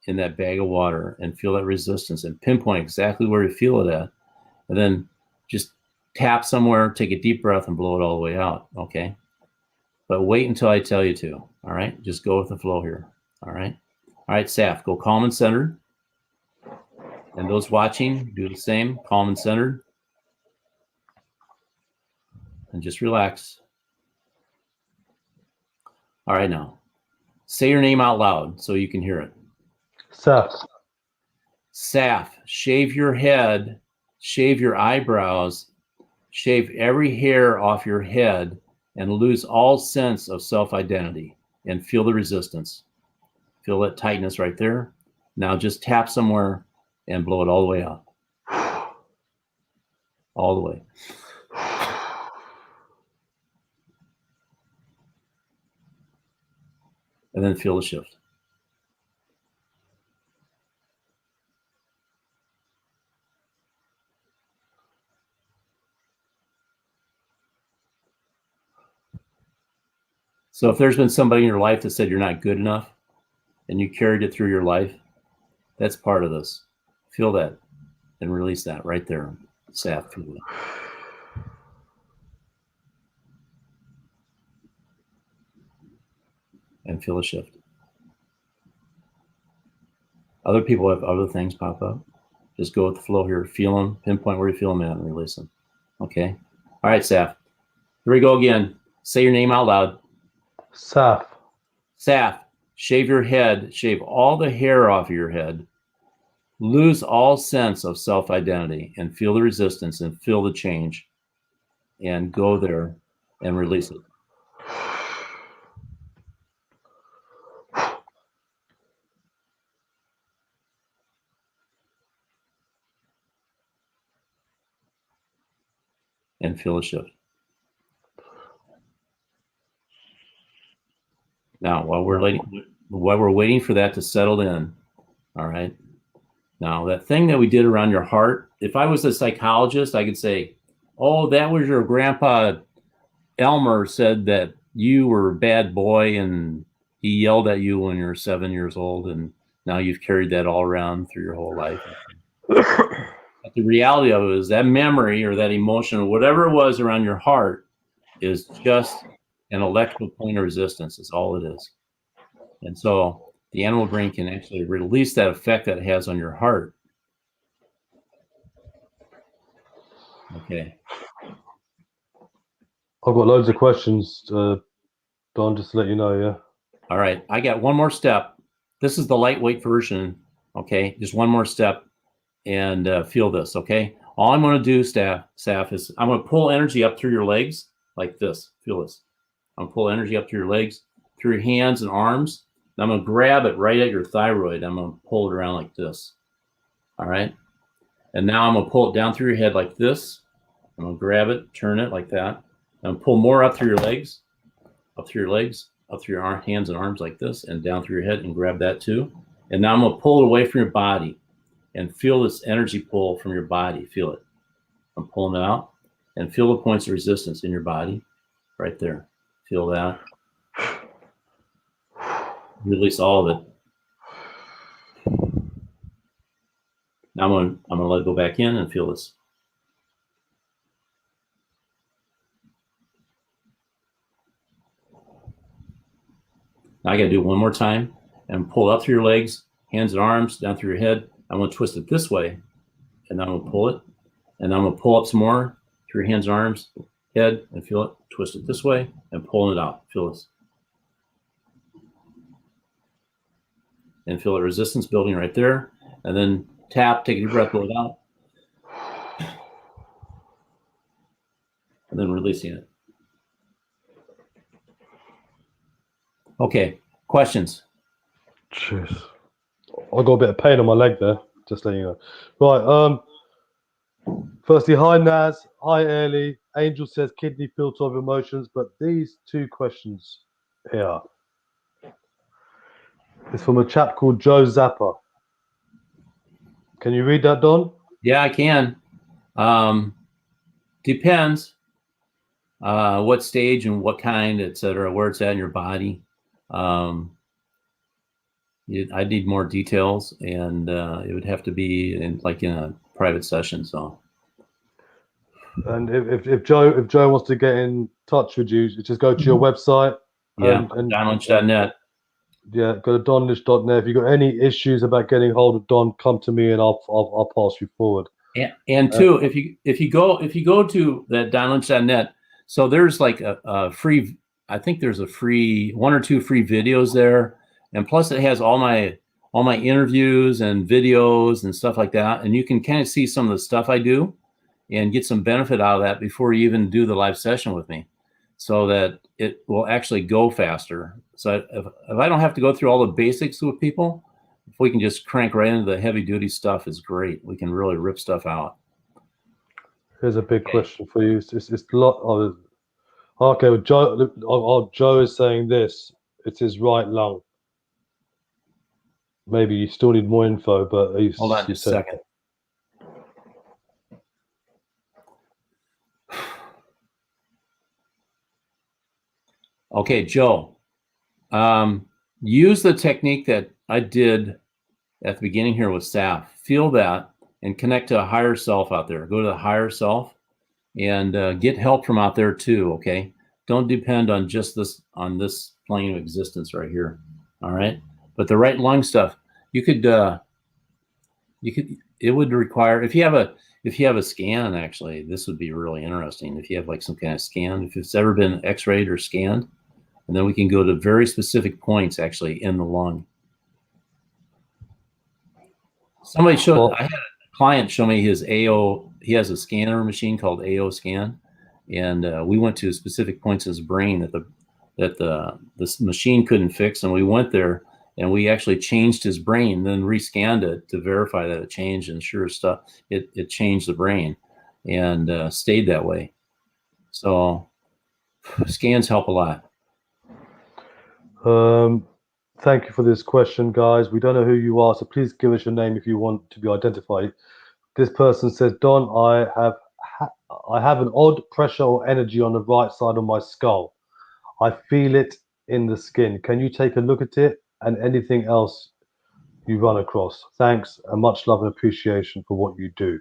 in that bag of water, and feel that resistance and pinpoint exactly where you feel it at. And then just tap somewhere, take a deep breath and blow it all the way out. Okay. But wait until I tell you to. All right. Just go with the flow here. All right. All right, Saf, go calm and centered. And those watching, do the same, calm and centered. And just relax. All right, now, say your name out loud so you can hear it. Saf. Saf, shave your head, shave your eyebrows, shave every hair off your head, and lose all sense of self-identity, and feel the resistance. Feel that tightness right there. Now just tap somewhere and blow it all the way out. All the way. And then feel the shift. So if there's been somebody in your life that said you're not good enough and you carried it through your life, that's part of this. Feel that and release that right there. Saf, feel that. And feel a shift. Other people have other things pop up. Just go with the flow here. Feel them, pinpoint where you feel them at, and release them. Okay. All right, Saf. Here we go again. Say your name out loud. Saf. Saf, shave your head, shave all the hair off of your head, lose all sense of self-identity, and feel the resistance and feel the change, and go there and release it. And feel a shift. Now, while we're waiting for that to settle in, all right. Now, that thing that we did around your heart, if I was a psychologist, I could say, oh, that was your grandpa Elmer said that you were a bad boy and he yelled at you when you were 7 years old, and now you've carried that all around through your whole life. But the reality of it is that memory or that emotion or whatever it was around your heart is just an electrical point of resistance. Is all it is. And so the animal brain can actually release that effect that it has on your heart. Okay. I've got loads of questions, Don, just to let you know, yeah? All right. I got one more step. This is the lightweight version. Okay. Just one more step and feel this. Okay. All I'm going to do, Saf, is I'm going to pull energy up through your legs like this. Feel this. I'm going to pull energy up through your legs, through your hands and arms. And I'm going to grab it right at your thyroid. I'm going to pull it around like this. All right. And now I'm going to pull it down through your head like this. I'm going to grab it, turn it like that. And pull more up through your legs, up through your legs, up through your hands and arms like this, and down through your head, and grab that too. And now I'm going to pull it away from your body and feel this energy pull from your body. Feel it. I'm pulling it out and feel the points of resistance in your body right there. Feel that. Release all of it. Now I'm going to let it go back in and feel this. Now I got to do it one more time and pull up through your legs, hands and arms, down through your head. I'm going to twist it this way, and I'm going to pull it. And I'm going to pull up some more through your hands and arms, head, and feel it. Twist it this way and pulling it out. Feel this. And feel the resistance building right there. And then tap, take a deep breath, blow it out. And then releasing it. Okay, questions. Jeez. I got a bit of pain on my leg there, just letting you know. Right, firstly, hi Naz, hi Early. Angel says kidney filter of emotions, but these two questions here. It's from a chap called Joe Zappa. Can you read that, Don? Yeah, I can. Depends what stage and what kind, etc., where it's at in your body. I need more details, and it would have to be in a private session. So, And if Joe wants to get in touch with you, just go to your website. yeah, and DonLynch.net. yeah, go to donlynch.net. If you've got any issues about getting hold of Don, come to me and I'll pass you forward. And two, if you go to that DonLynch.net, so there's like a free, I think there's a free 1 or 2 free videos there, and plus it has all my interviews and videos and stuff like that, and you can kind of see some of the stuff I do and get some benefit out of that before you even do the live session with me, so that it will actually go faster. So if I don't have to go through all the basics with people, if we can just crank right into the heavy duty stuff, is great. We can really rip stuff out. Here's a big question for you. It's a lot of. Okay, well, Joe is saying this. It's his right lung. Maybe you still need more info, but Hold on just a second. Okay, Joe, use the technique that I did at the beginning here with Saf. Feel that and connect to a higher self out there. Go to the higher self and get help from out there too. Okay, don't depend on just this plane of existence right here. All right, but the right lung stuff, you could it would require, if you have a scan, actually, this would be really interesting. If you have like some kind of scan, if it's ever been x-rayed or scanned, and then we can go to very specific points actually in the lung. Somebody showed, I had a client show me his AO, he has a scanner machine called AO scan, and we went to specific points in his brain that this machine couldn't fix, and we went there and we actually changed his brain, then rescanned it to verify that it changed, and sure stuff, it changed the brain and stayed that way. So scans help a lot. Thank you for this question, guys. We don't know who you are, so please give us your name if you want to be identified. This person says, Don, I have an odd pressure or energy on the right side of my skull. I feel it in the skin. Can you take a look at it and anything else you run across? Thanks and much love and appreciation for what you do.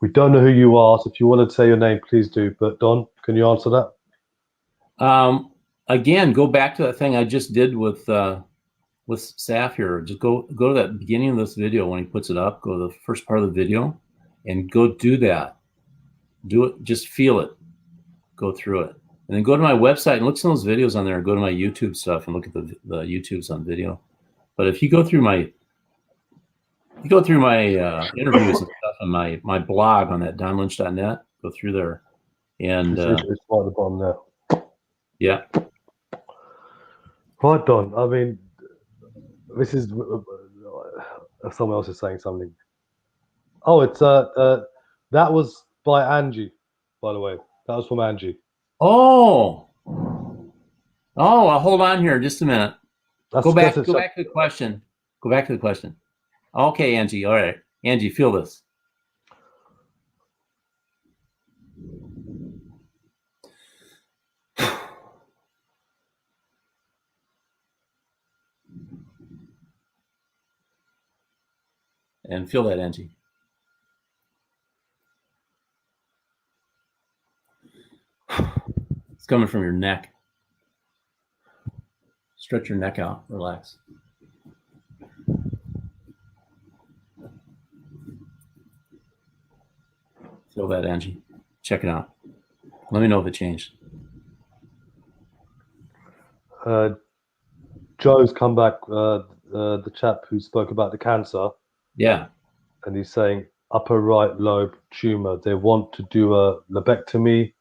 We don't know who you are, so if you want to say your name, please do. But Don, can you answer that? Again, go back to that thing I just did with Saf here. Just go to that beginning of this video when he puts it up. Go to the first part of the video and go do that. Do it. Just feel it. Go through it. And then go to my website and look at some of those videos on there. Go to my YouTube stuff and look at the YouTubes on video. But if you go through my interviews and stuff on my blog on that donlynch.net, go through there. And it's right at the bottom there. Yeah. Right, Don. I mean, this is someone else is saying something. Oh, it's that was by Angie, by the way. That was from Angie. Oh, well, hold on here just a minute. Go back to the question. Go back to the question. Okay, Angie. All right, Angie, feel this. And feel that, Angie. It's coming from your neck. Stretch your neck out. Relax. Feel that, Angie. Check it out. Let me know if it changed. Joe's come back, the chap who spoke about the cancer. Yeah. And he's saying upper right lobe tumor. They want to do a lobectomy.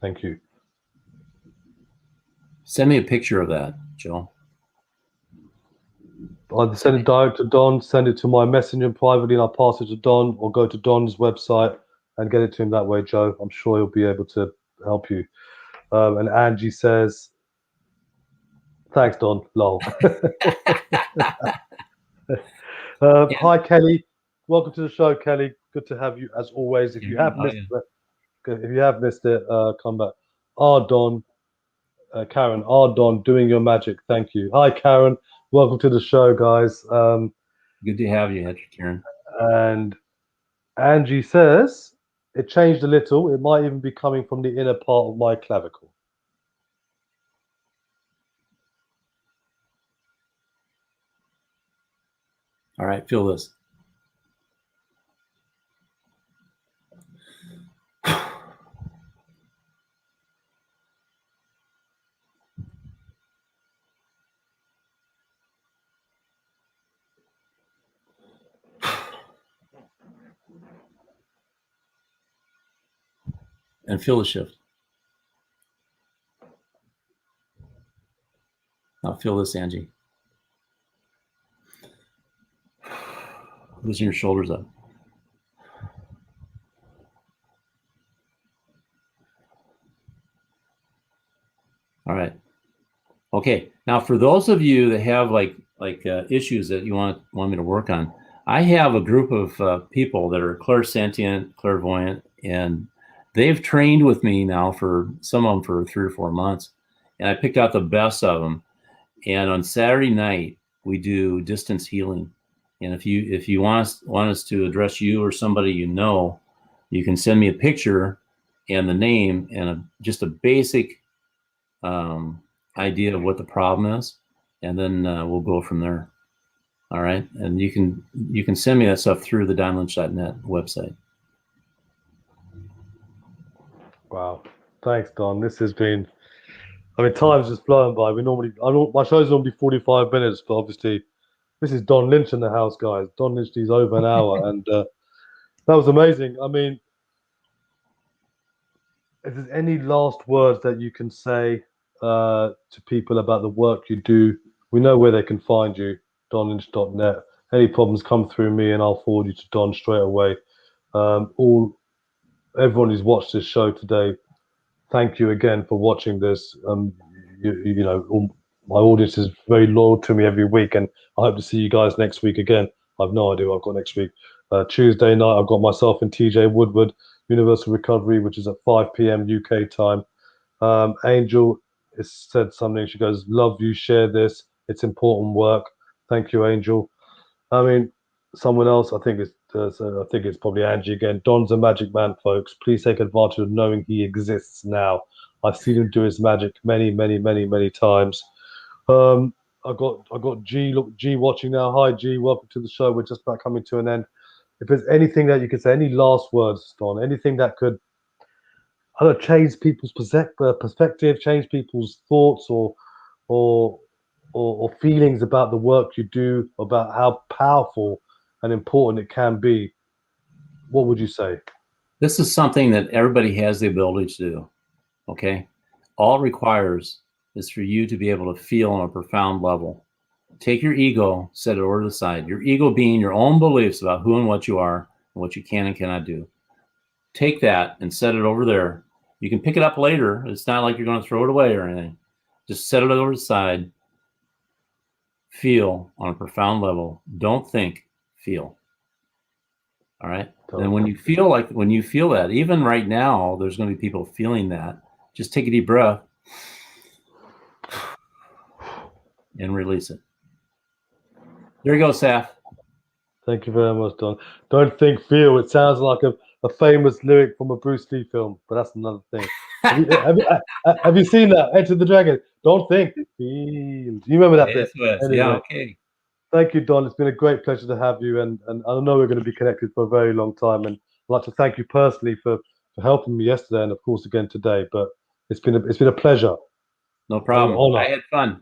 Thank you. Send me a picture of that, Joe. Either send it direct to Don, send it to my messenger privately, and I'll pass it to Don, or go to Don's website and get it to him that way, Joe. I'm sure he'll be able to help you. And Angie says, thanks, Don. Lol. Hi, Kelly. Welcome to the show, Kelly. Good to have you as always. If you have missed it, come back. Don, Karen, Don, doing your magic. Thank you. Hi, Karen. Welcome to the show, guys. Good to have you, Karen. And Angie says it changed a little. It might even be coming from the inner part of my clavicle. All right, feel this. And feel the shift. Now feel this, Angie. Loosen your shoulders up. All right. Okay. Now, for those of you that have like issues that you want me to work on, I have a group of people that are clairsentient, clairvoyant, and they've trained with me now for some of them for 3 or 4 months, and I picked out the best of them. And on Saturday night, we do distance healing. And if you want us to address you or somebody you know, you can send me a picture and the name and just a basic idea of what the problem is, and then we'll go from there. All right, and you can send me that stuff through the donlynch.net website. Wow, thanks, Don. This has been, I mean, time's just flown by. My show's normally 45 minutes, but obviously this is Don Lynch in the house, guys. Don Lynch is over an hour, and that was amazing. I mean, if there's any last words that you can say to people about the work you do, we know where they can find you, donlynch.net. Any problems, come through me, and I'll forward you to Don straight away. Everyone who's watched this show today, thank you again for watching this. My audience is very loyal to me every week, and I hope to see you guys next week again. I've no idea what I've got next week. Tuesday night, I've got myself and TJ Woodward, Universal Recovery, which is at 5 p.m. UK time. Angel has said something. She goes, "Love you, share this. It's important work." Thank you, Angel. I mean, someone else, I think it's probably Angie again. Don's a magic man, folks. Please take advantage of knowing he exists now. I've seen him do his magic many, many, many, many times. I got G watching now. Hi G, welcome to the show. We're just about coming to an end. If there's anything that you could say, any last words, Don, anything that could, I don't know, change people's perspective, change people's thoughts or feelings about the work you do, about how powerful and important it can be, what would you say? This is something that everybody has the ability to do. Okay, all it requires is for you to be able to feel on a profound level. Take your ego, set it over to the side. Your ego being your own beliefs about who and what you are and what you can and cannot do. Take that and set it over there. You can pick it up later. It's not like you're going to throw it away or anything. Just set it over to the side. Feel on a profound level. Don't think, feel. All right. Then when you feel that, even right now, there's going to be people feeling that. Just take a deep breath and release it. There you go, Saf. Thank you very much, Don. Don't think, feel. It sounds like a famous lyric from a Bruce Lee film, but that's another thing. Have you seen that? Enter the Dragon. Don't think, feel. Do you remember that bit? Anyway. Yeah, okay. Thank you, Don. It's been a great pleasure to have you, and I know we're going to be connected for a very long time. And I'd like to thank you personally for helping me yesterday, and of course again today. But it's been a pleasure. No problem. I had fun.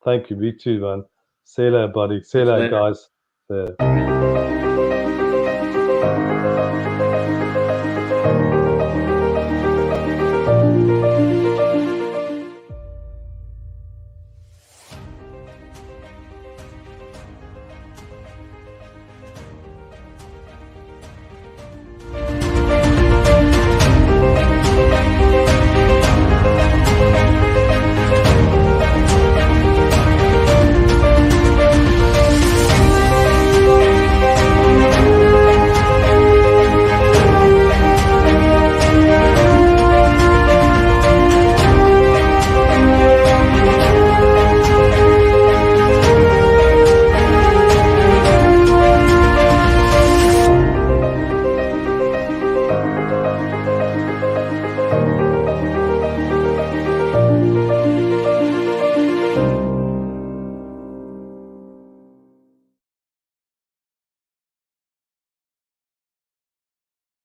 Thank you. Me too, man. See you later, buddy. See you later, guys. See ya.